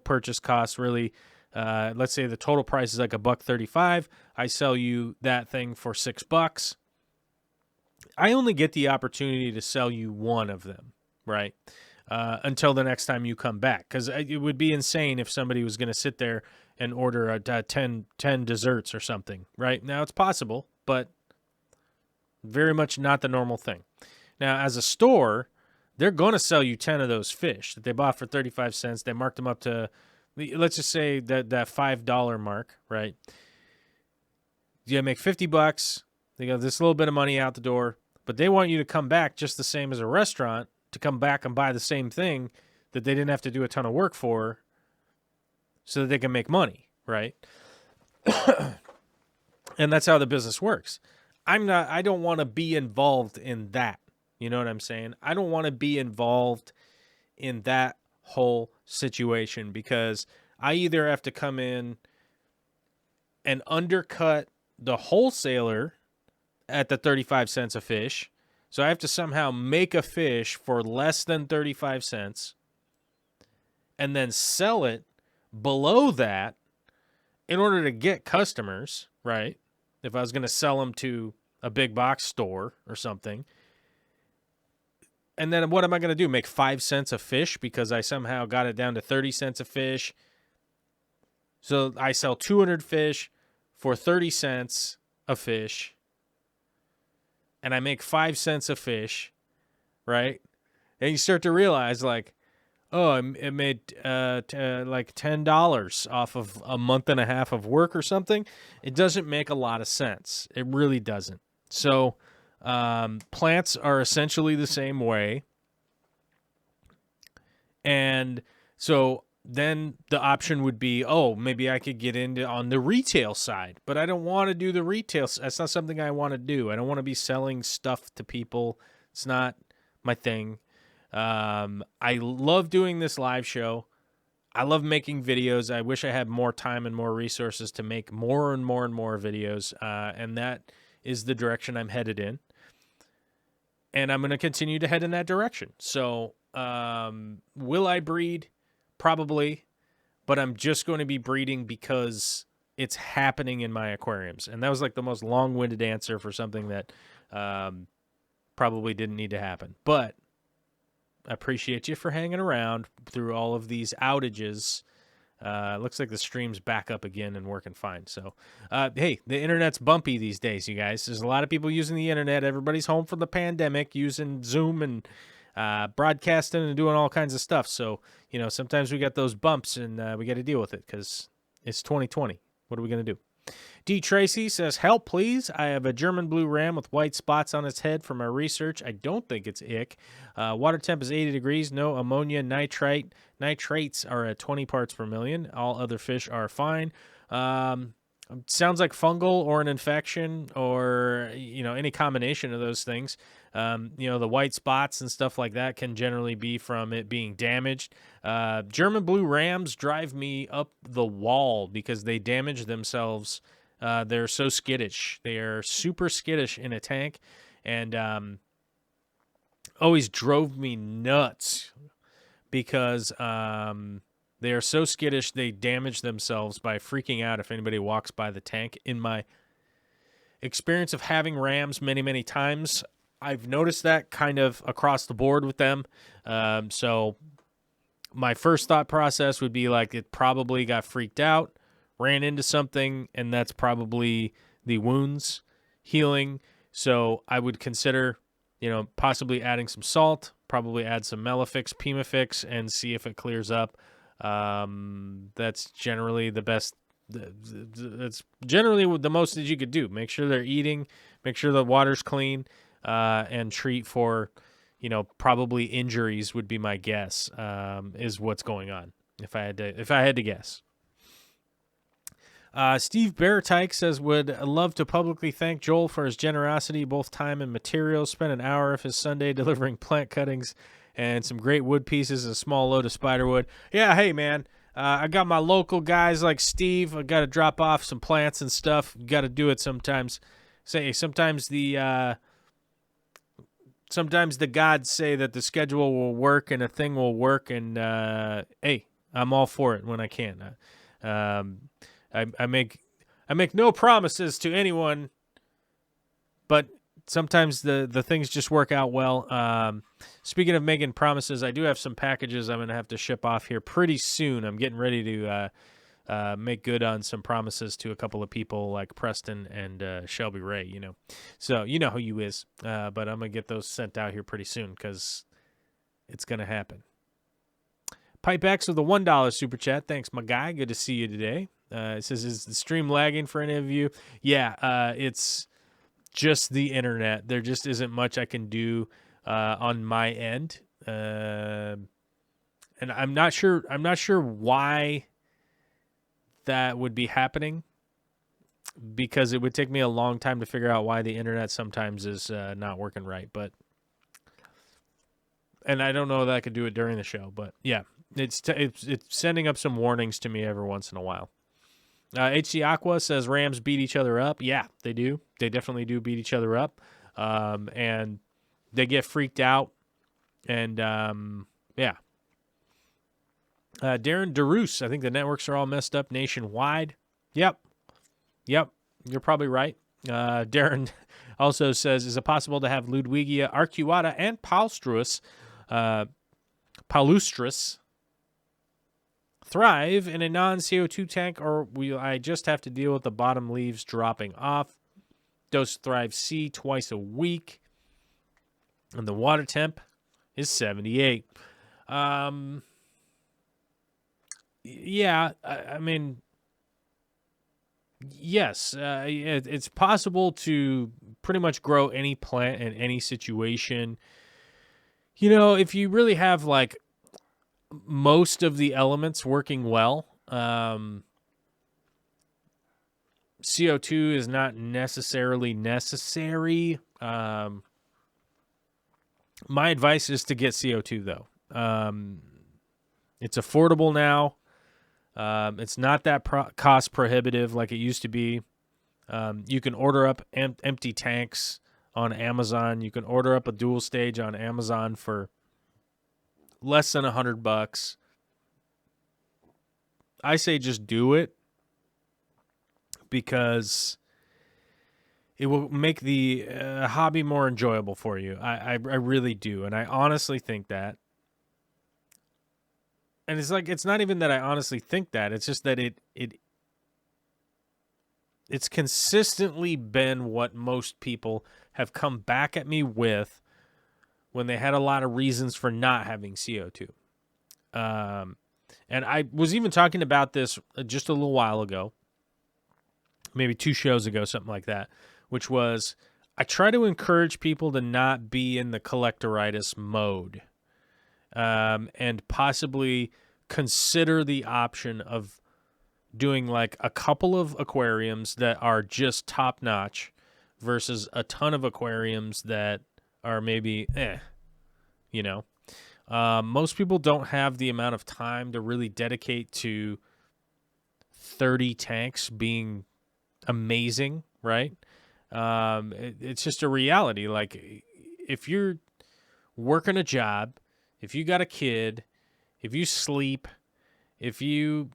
purchase cost really. Let's say the total price is like $1.35. I sell you that thing for $6. I only get the opportunity to sell you one of them, right? Until the next time you come back. Because it would be insane if somebody was going to sit there and order 10 desserts or something, right? Now, it's possible, but very much not the normal thing. Now, as a store, they're going to sell you 10 of those fish that they bought for 35 cents. They marked them up to, let's just say that $5 mark, right? You make $50. They got this little bit of money out the door, but they want you to come back just the same as a restaurant, to come back and buy the same thing that they didn't have to do a ton of work for, so that they can make money, right? And that's how the business works. I don't want to be involved in that. You know what I'm saying? I don't want to be involved in that whole situation, because I either have to come in and undercut the wholesaler at the 35 cents a fish. So I have to somehow make a fish for less than 35 cents and then sell it below that in order to get customers, right? If I was going to sell them to a big box store or something. And then what am I going to do? Make 5 cents a fish because I somehow got it down to 30 cents a fish. So I sell 200 fish for 30 cents a fish. And I make 5 cents a fish, right? And you start to realize, like, oh, it made like $10 off of a month and a half of work or something. It doesn't make a lot of sense. It really doesn't. So plants are essentially the same way. And so then the option would be, oh, maybe I could get into on the retail side, but I don't want to do the retail. That's not something I want to do. I don't want to be selling stuff to people. It's not my thing. I love doing this live show. I love making videos. I wish I had more time and more resources to make more and more and more videos. And that is the direction I'm headed in. And I'm going to continue to head in that direction. So, will I breed? Probably, but I'm just going to be breeding because it's happening in my aquariums. And that was like the most long-winded answer for something that probably didn't need to happen. But I appreciate you for hanging around through all of these outages. Looks like the stream's back up again and working fine. So, hey, the internet's bumpy these days, you guys. There's a lot of people using the internet. Everybody's home from the pandemic, using Zoom and broadcasting and doing all kinds of stuff. So, sometimes we got those bumps and we got to deal with it because it's 2020. What are we going to do? D. Tracy says, help, please. I have a German blue ram with white spots on its head from my research. I don't think it's ick. Water temp is 80 degrees. No ammonia nitrate. Nitrates are at 20 parts per million. All other fish are fine. Sounds like fungal or an infection or, any combination of those things. The white spots and stuff like that can generally be from it being damaged. German blue rams drive me up the wall because they damage themselves. They're so skittish. They are super skittish in a tank and always drove me nuts because they are so skittish they damage themselves by freaking out if anybody walks by the tank. In my experience of having rams many, many times, I've noticed that kind of across the board with them. So my first thought process would be like it probably got freaked out, ran into something, and that's probably the wounds healing. So I would consider, possibly adding some salt, probably add some Melafix, Pimafix, and see if it clears up. That's generally the best. That's generally the most that you could do. Make sure they're eating, make sure the water's clean, and treat for, probably injuries would be my guess, is what's going on. If I had to guess. Steve Beartyke says, would love to publicly thank Joel for his generosity, both time and materials. Spent an hour of his Sunday delivering plant cuttings and some great wood pieces, a small load of spiderwood. Yeah, hey, man, I got my local guys like Steve. I got to drop off some plants and stuff. Got to do it sometimes. Sometimes the gods say that the schedule will work and a thing will work, and hey, I'm all for it when I can. I make no promises to anyone, but sometimes the things just work out well. Speaking of making promises, I do have some packages I'm going to have to ship off here pretty soon. I'm getting ready to make good on some promises to a couple of people like Preston and Shelby Ray, So you know who you is, but I'm going to get those sent out here pretty soon because it's going to happen. Pipe X with a $1 super chat. Thanks, my guy. Good to see you today. It says, is the stream lagging for any of you? Yeah, it's just the internet. There just isn't much I can do on my end. And I'm not sure why that would be happening, because it would take me a long time to figure out why the internet sometimes is not working right. And I don't know that I could do it during the show, but yeah, it's sending up some warnings to me every once in a while. HC Aqua says Rams beat each other up. Yeah, they do. They definitely do beat each other up. And they get freaked out. And, yeah. Darren DeRoos, I think the networks are all messed up nationwide. Yep. You're probably right. Darren also says, is it possible to have Ludwigia arcuata and palustris thrive in a non-CO2 tank, or will I just have to deal with the bottom leaves dropping off? Dose Thrive C twice a week. And the water temp, is 78. Yeah, I mean, yes, it's possible to pretty much grow any plant in any situation. If you really have like most of the elements working well, CO2 is not necessarily necessary. My advice is to get CO2 though. It's affordable now. It's not that cost prohibitive like it used to be. You can order up empty tanks on Amazon. You can order up a dual stage on Amazon for less than $100. I say just do it because it will make the hobby more enjoyable for you. I really do, and I honestly think that. And it's not even that I honestly think that. It's just that it's consistently been what most people have come back at me with when they had a lot of reasons for not having CO2. And I was even talking about this just a little while ago, maybe 2 shows ago, something like that, which was I try to encourage people to not be in the collectoritis mode, and possibly consider the option of doing like a couple of aquariums that are just top notch versus a ton of aquariums that are maybe most people don't have the amount of time to really dedicate to 30 tanks being amazing, right? It's just a reality. Like, if you're working a job, if you got a kid, if you sleep, if you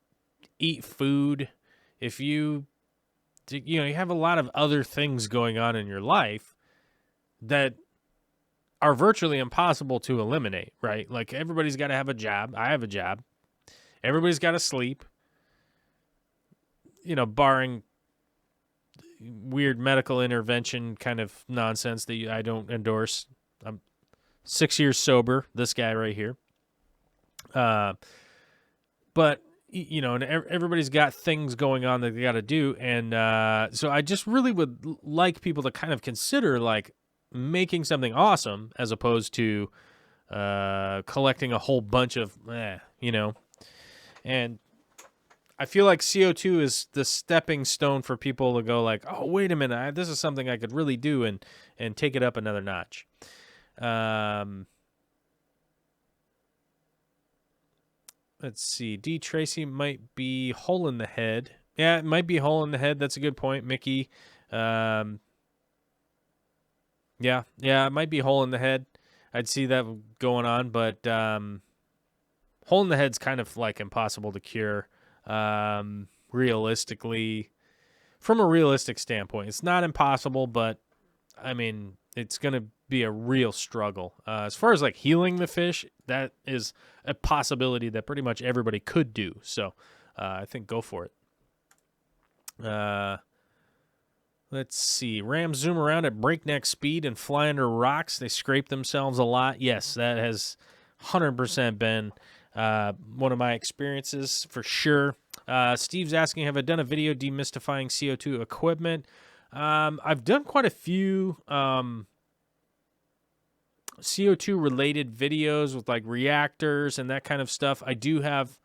eat food, if you have a lot of other things going on in your life that are virtually impossible to eliminate, right? Like, everybody's got to have a job. I have a job. Everybody's got to sleep, barring weird medical intervention kind of nonsense that I don't endorse. I'm 6 years sober, this guy right here. But and everybody's got things going on that they got to do. And so I just really would like people to kind of consider like making something awesome as opposed to collecting a whole bunch of, and I feel like CO2 is the stepping stone for people to go like, oh, wait a minute, this is something I could really do and take it up another notch. Let's see. D. Tracy might be hole in the head. Yeah, it might be hole in the head. That's a good point, Mickey. Yeah, it might be hole in the head. I'd see that going on, but hole in the head's kind of like impossible to cure. Realistically, from a realistic standpoint, it's not impossible, but I mean, it's going to be a real struggle. As far as like healing the fish, that is a possibility that pretty much everybody could do. So I think go for it. Let's see. Rams zoom around at breakneck speed and fly under rocks. They scrape themselves a lot. Yes, that has 100% been one of my experiences for sure. Steve's asking, have I done a video demystifying CO2 equipment? I've done quite a few CO2 related videos with like reactors and that kind of stuff. I do have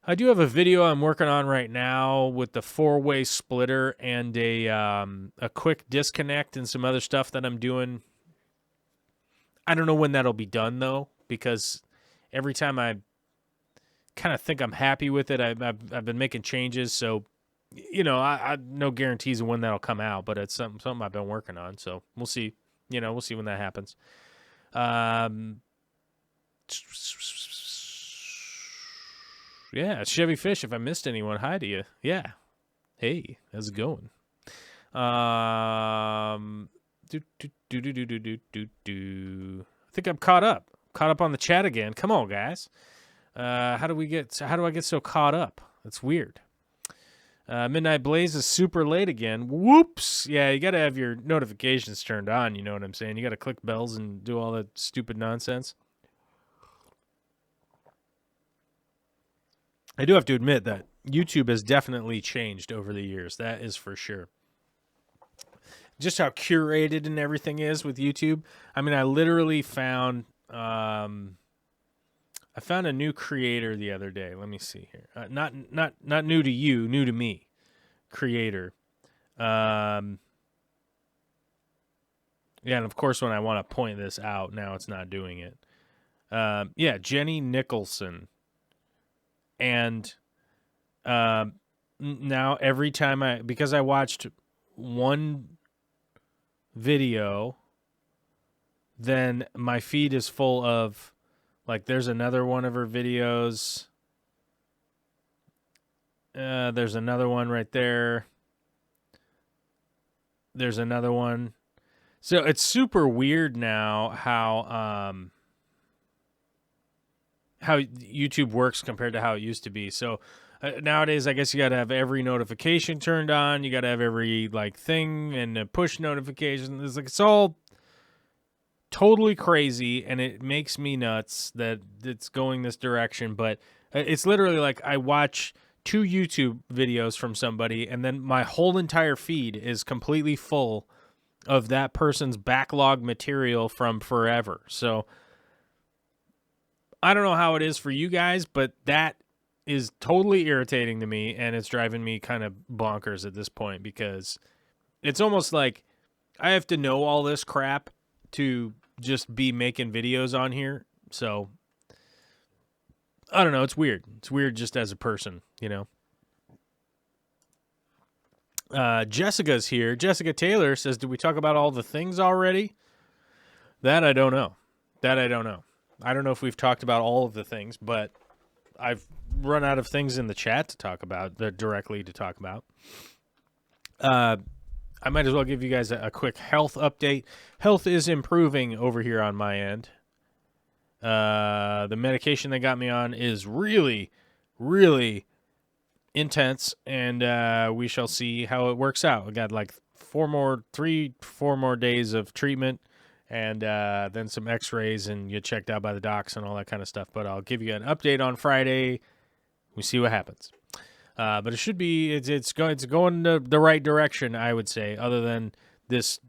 a video I'm working on right now with the 4-way splitter and a quick disconnect and some other stuff that I'm doing. I don't know when that'll be done though, because every time I kind of think I'm happy with it, I've been making changes. So, I no guarantees of when that'll come out, but it's something I've been working on. So we'll see. We'll see when that happens. Yeah, Chevy Fish. If I missed anyone, hi to you. Yeah. Hey, how's it going? I think I'm caught up. Caught up on the chat again. Come on, guys. How do I get so caught up? That's weird. Midnight Blaze is super late again. Whoops. Yeah, you got to have your notifications turned on. You know what I'm saying? You got to click bells and do all that stupid nonsense. I do have to admit that YouTube has definitely changed over the years. That is for sure. Just how curated and everything is with YouTube. I mean, I literally found I found a new creator the other day. Let me see here. Not new to you, new to me. Creator. Yeah, and of course when I want to point this out, now it's not doing it. Yeah, Jenny Nicholson. And now every time because I watched one video, then my feed is full of, like, there's another one of her videos. There's another one right there. There's another one. So it's super weird now how YouTube works compared to how it used to be. So nowadays, I guess you got to have every notification turned on. You got to have every like thing and a push notification. It's all totally crazy, and it makes me nuts that it's going this direction. But it's literally like I watch 2 YouTube videos from somebody, and then my whole entire feed is completely full of that person's backlog material from forever. So I don't know how it is for you guys, but that is totally irritating to me, and it's driving me kind of bonkers at this point, because it's almost like I have to know all this crap to just be making videos on here. So I don't know. It's weird. It's weird just as a person, you know. Jessica's here. Jessica Taylor says, did we talk about all the things already? That I don't know. I don't know if we've talked about all of the things, but I've run out of things in the chat to talk about, directly to talk about. I might as well give you guys a quick health update. Health is improving over here on my end. The medication they got me on is really, really intense, and we shall see how it works out. I got like 4 more days of treatment, and then some x-rays, and get checked out by the docs and all that kind of stuff. But I'll give you an update on Friday. We see what happens. But it should be, it's going the right direction, I would say, other than this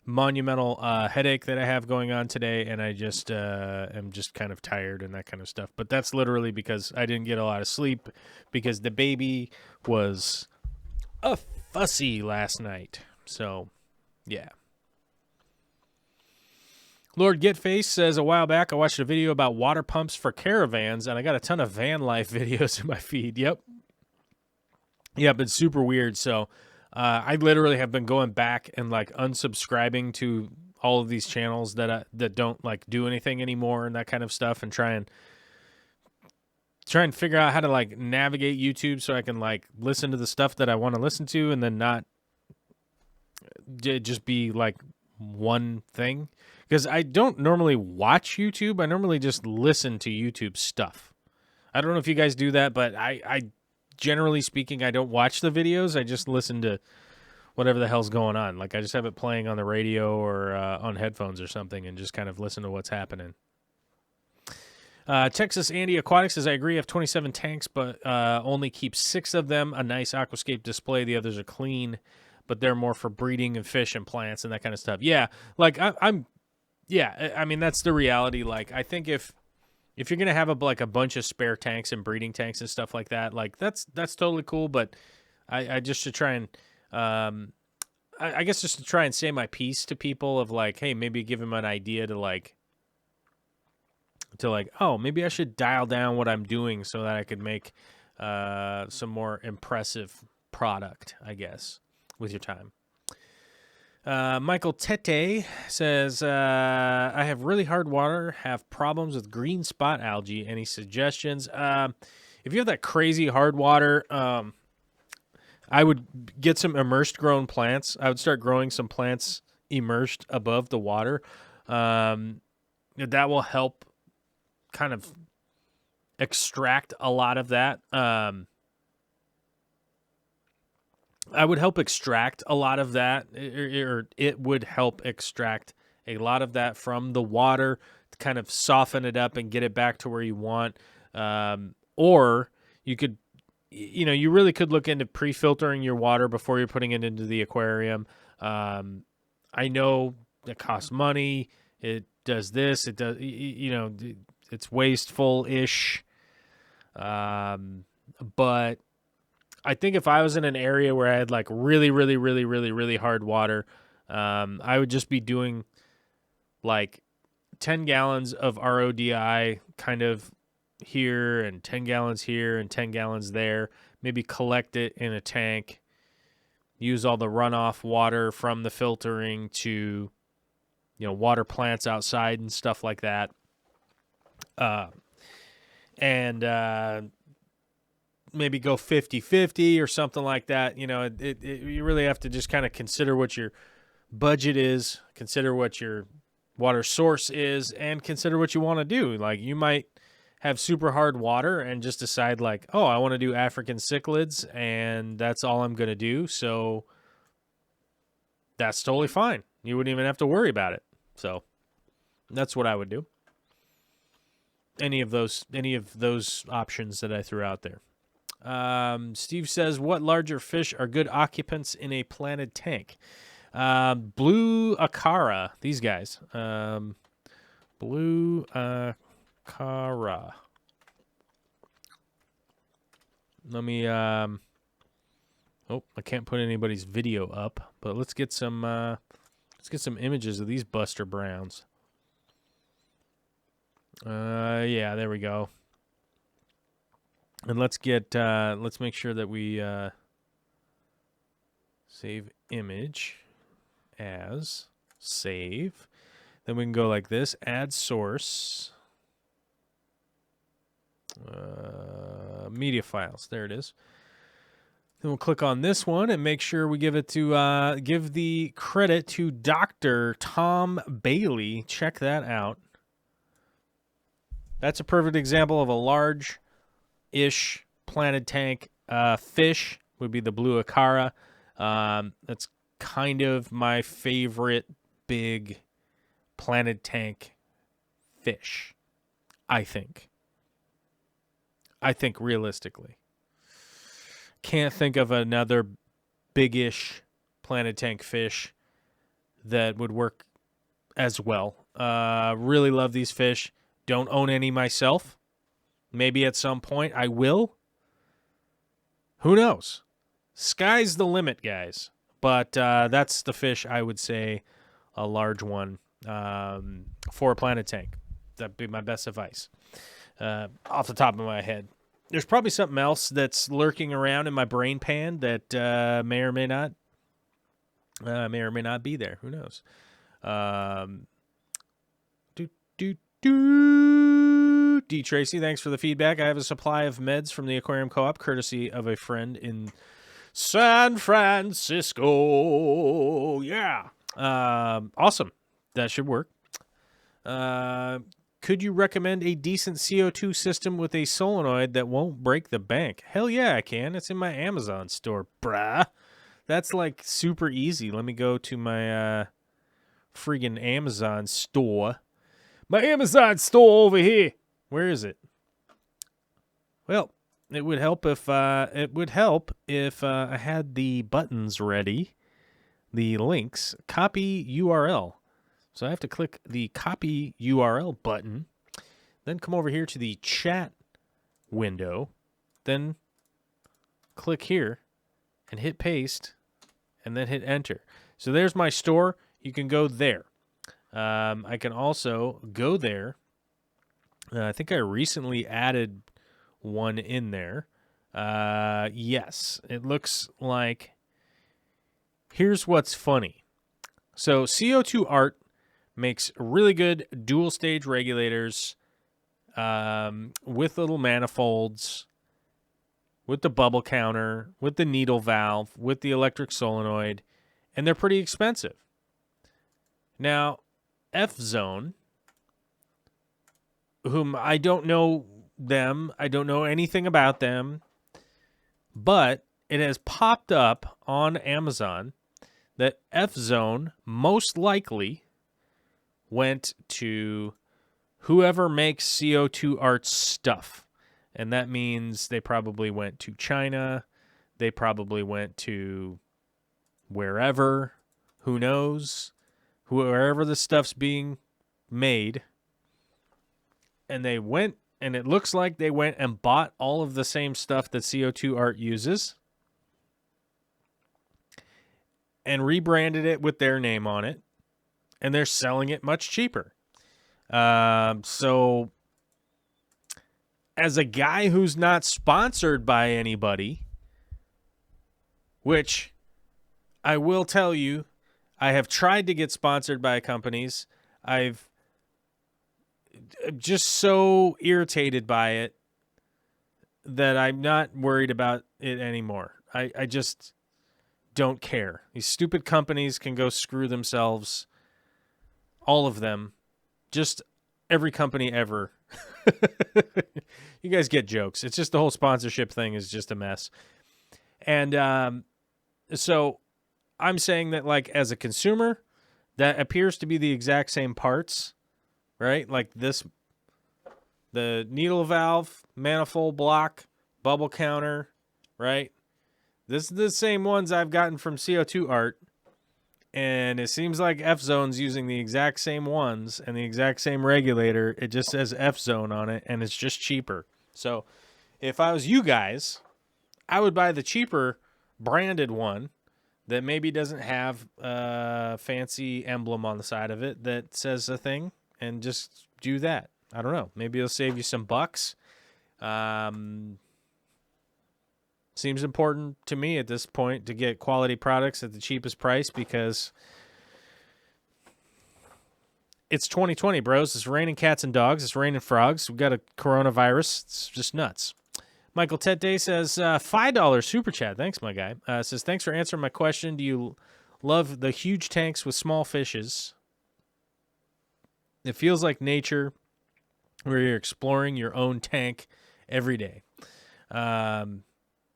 monumental headache that I have going on today, and I just am just kind of tired and that kind of stuff. But that's literally because I didn't get a lot of sleep, because the baby was a fussy last night. So, yeah. Lord Getface says, a while back I watched a video about water pumps for caravans, and I got a ton of van life videos in my feed. Yep, it's super weird. So I literally have been going back and like unsubscribing to all of these channels that don't like do anything anymore and that kind of stuff, and try and figure out how to like navigate YouTube so I can like listen to the stuff that I want to listen to, and then not just be like one thing. Because I don't normally watch YouTube. I normally just listen to YouTube stuff. I don't know if you guys do that, but I generally speaking, I don't watch the videos. I just listen to whatever the hell's going on. Like, I just have it playing on the radio or on headphones or something, and just kind of listen to what's happening. Texas Andy Aquatics says, I agree, I have 27 tanks, but only keep 6 of them. A nice aquascape display. The others are clean, but they're more for breeding of fish and plants and that kind of stuff. Yeah, like yeah, I mean, that's the reality. Like, I think if you're going to have a bunch of spare tanks and breeding tanks and stuff like that, like that's totally cool. But I just to try and, I guess just to try and say my piece to people of like, hey, maybe give them an idea to like, oh, maybe I should dial down what I'm doing so that I could make some more impressive product, I guess, with your time. Michael Tete says, I have really hard water, have problems with green spot algae. Any suggestions? If you have that crazy hard water, I would get some immersed grown plants. I would start growing some plants immersed above the water. That will help kind of extract a lot of that. I would help extract a lot of that, or it would help extract a lot of that from the water to kind of soften it up and get it back to where you want. Or you could, you really could look into pre-filtering your water before you're putting it into the aquarium. I know it costs money. It does this. It does, it's wasteful-ish. But I think if I was in an area where I had like really, really, really, really, really hard water, I would just be doing like 10 gallons of RODI kind of here and 10 gallons here and 10 gallons there. Maybe collect it in a tank, use all the runoff water from the filtering to, water plants outside and stuff like that. And maybe go 50-50 or something like that. You really have to just kind of consider what your budget is, consider what your water source is, and consider what you want to do. Like, you might have super hard water and just decide like, oh, I want to do African cichlids and that's all I'm going to do. So that's totally fine. You wouldn't even have to worry about it. So that's what I would do. Any of those options that I threw out there. Steve says, what larger fish are good occupants in a planted tank? Blue Acara, these guys. Blue Acara. Let me, I can't put anybody's video up, but let's get some images of these Buster Browns. Yeah, there we go. And let's make sure that we save image as save. Then we can go like this, add source, media files. There it is. Then we'll click on this one and make sure we give the credit to Dr. Tom Bailey. Check that out. That's a perfect example of a large-ish planted tank. Fish would be the blue Acara. That's kind of my favorite big planted tank fish, I think. Realistically. Can't think of another big-ish planted tank fish that would work as well. Really love these fish. Don't own any myself. Maybe at some point I will. Who knows? Sky's the limit, guys. But that's the fish I would say, a large one for a planted tank. That'd be my best advice off the top of my head. There's probably something else that's lurking around in my brain pan that may or may not be there. Who knows? D. Tracy, thanks for the feedback. I have a supply of meds from the Aquarium Co-op, courtesy of a friend in San Francisco. Yeah. Awesome. That should work. Could you recommend a decent CO2 system with a solenoid that won't break the bank? Hell yeah, I can. It's in my Amazon store, brah. That's like super easy. Let me go to my friggin' Amazon store. My Amazon store over here. Where is it? Well, it would help if I had the buttons ready, the links, copy URL. So I have to click the copy URL button, then come over here to the chat window, then click here and hit paste, and then hit enter. So there's my store. You can go there. I can also go there. I think I recently added one in there. Yes, it looks like. Here's what's funny. So CO2 Art makes really good dual stage regulators with little manifolds, with the bubble counter, with the needle valve, with the electric solenoid, and they're pretty expensive. Now, F-Zone, whom I don't know them, I don't know anything about them, but it has popped up on Amazon that F-Zone most likely went to whoever makes CO2 art stuff. And that means they probably went to China. They probably went to wherever, who knows, wherever the stuff's being made. And they went, and it looks like they went and bought all of the same stuff that CO2 art uses and rebranded it with their name on it. And they're selling it much cheaper. So as a guy who's not sponsored by anybody, which I will tell you, I have tried to get sponsored by companies. I'm just so irritated by it that I'm not worried about it anymore. I just don't care. These stupid companies can go screw themselves. All of them. Just every company ever. You guys get jokes. It's just the whole sponsorship thing is just a mess. And so I'm saying that, like, as a consumer, that appears to be the exact same parts, right? Like this, the needle valve, manifold block, bubble counter, right? This is the same ones I've gotten from CO2 art. And it seems like F-Zone's using the exact same ones and the exact same regulator. It just says F-Zone on it, and it's just cheaper. So if I was you guys, I would buy the cheaper branded one that maybe doesn't have a fancy emblem on the side of it that says a thing, and just do that. I don't know. Maybe it'll save you some bucks. Seems important to me at this point to get quality products at the cheapest price because it's 2020, bros. It's raining cats and dogs. It's raining frogs. We've got a coronavirus. It's just nuts. Michael Tete says, $5 super chat. Thanks, my guy. Says, thanks for answering my question. Do you love the huge tanks with small fishes? It feels like nature where you're exploring your own tank every day.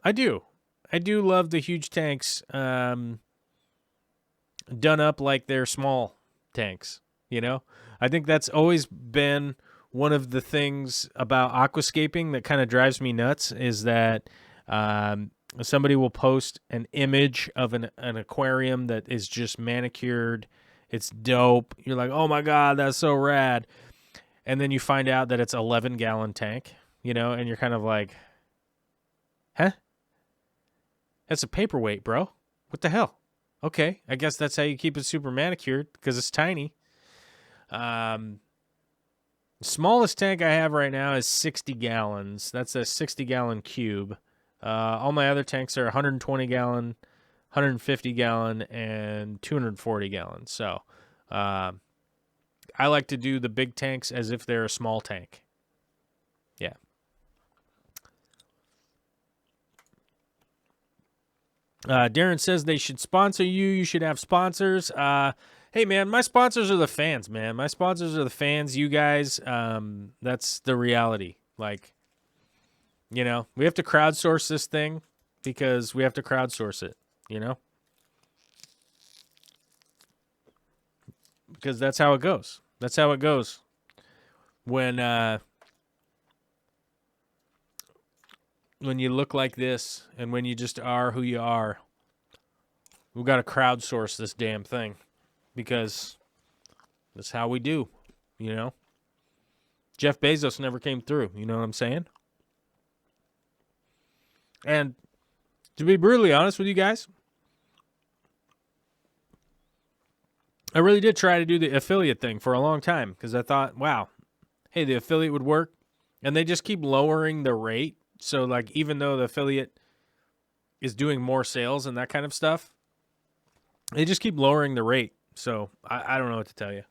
I do. I do love the huge tanks done up like they're small tanks, you know? I think that's always been one of the things about aquascaping that kind of drives me nuts is that somebody will post an image of an aquarium that is just manicured. It's dope. You're like, oh, my God, that's so rad. And then you find out that it's 11-gallon tank, you know, and you're kind of like, huh? That's a paperweight, bro. What the hell? Okay, I guess that's how you keep it super manicured because it's tiny. The smallest tank I have right now is 60 gallons. That's a 60-gallon cube. All my other tanks are 120-gallon, 150-gallon, and 240-gallon. So I like to do the big tanks as if they're a small tank. Yeah. Darren says they should sponsor you. You should have sponsors. Hey, man, my sponsors are the fans, man. My sponsors are the fans, you guys. That's the reality. Like, you know, we have to crowdsource this thing because we have to crowdsource it, you know? Because that's how it goes. That's how it goes. When you look like this and when you just are who you are, we've got to crowdsource this damn thing because that's how we do, you know? Jeff Bezos never came through, you know what I'm saying? And to be brutally honest with you guys, I really did try to do the affiliate thing for a long time because I thought, wow, hey, the affiliate would work. And they just keep lowering the rate. So, like, even though the affiliate is doing more sales and that kind of stuff, they just keep lowering the rate. So, I don't know what to tell you.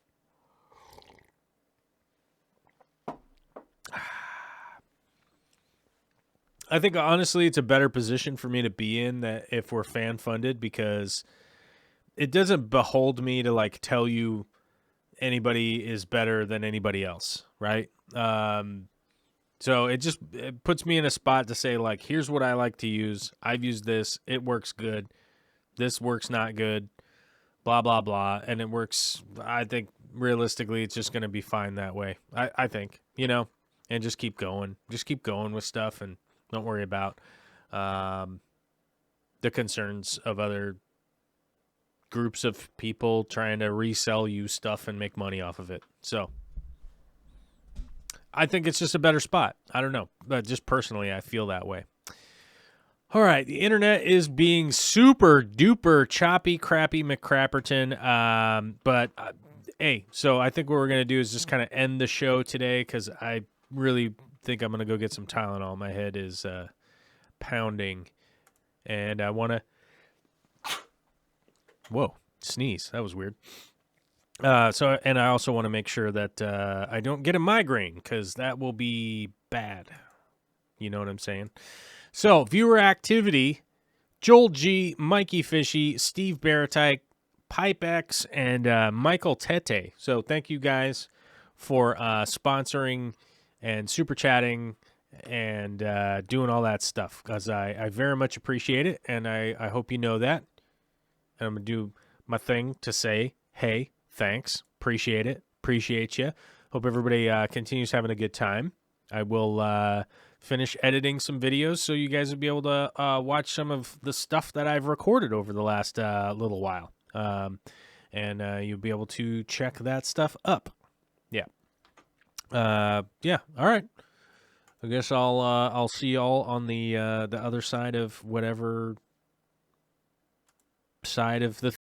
I think, honestly, it's a better position for me to be in that if we're fan-funded because it doesn't behold me to, like, tell you anybody is better than anybody else, right? So it puts me in a spot to say, like, here's what I like to use. I've used this. It works good. This works not good. Blah, blah, blah. And it works. I think realistically, it's just going to be fine that way. I think, and just keep going. Just keep going with stuff and don't worry about the concerns of other groups of people trying to resell you stuff and make money off of it. So I think it's just a better spot. I don't know. But just personally, I feel that way. All right. The internet is being super duper choppy, crappy McCrapperton. But hey, so I think what we're going to do is just kind of end the show today because I really think I'm going to go get some Tylenol. My head is pounding. And I want to... Whoa, sneeze. That was weird. And I also want to make sure that I don't get a migraine because that will be bad. You know what I'm saying? So, viewer activity, Joel G, Mikey Fishy, Steve Baratyke, PipeX, and Michael Tete. So, thank you guys for sponsoring and super chatting and doing all that stuff because I very much appreciate it, and I hope you know that. And I'm going to do my thing to say, hey, thanks. Appreciate it. Appreciate you. Hope everybody continues having a good time. I will finish editing some videos so you guys will be able to watch some of the stuff that I've recorded over the last little while. And you'll be able to check that stuff up. Yeah. Yeah. All right. I guess I'll see y'all on the other side of whatever side of the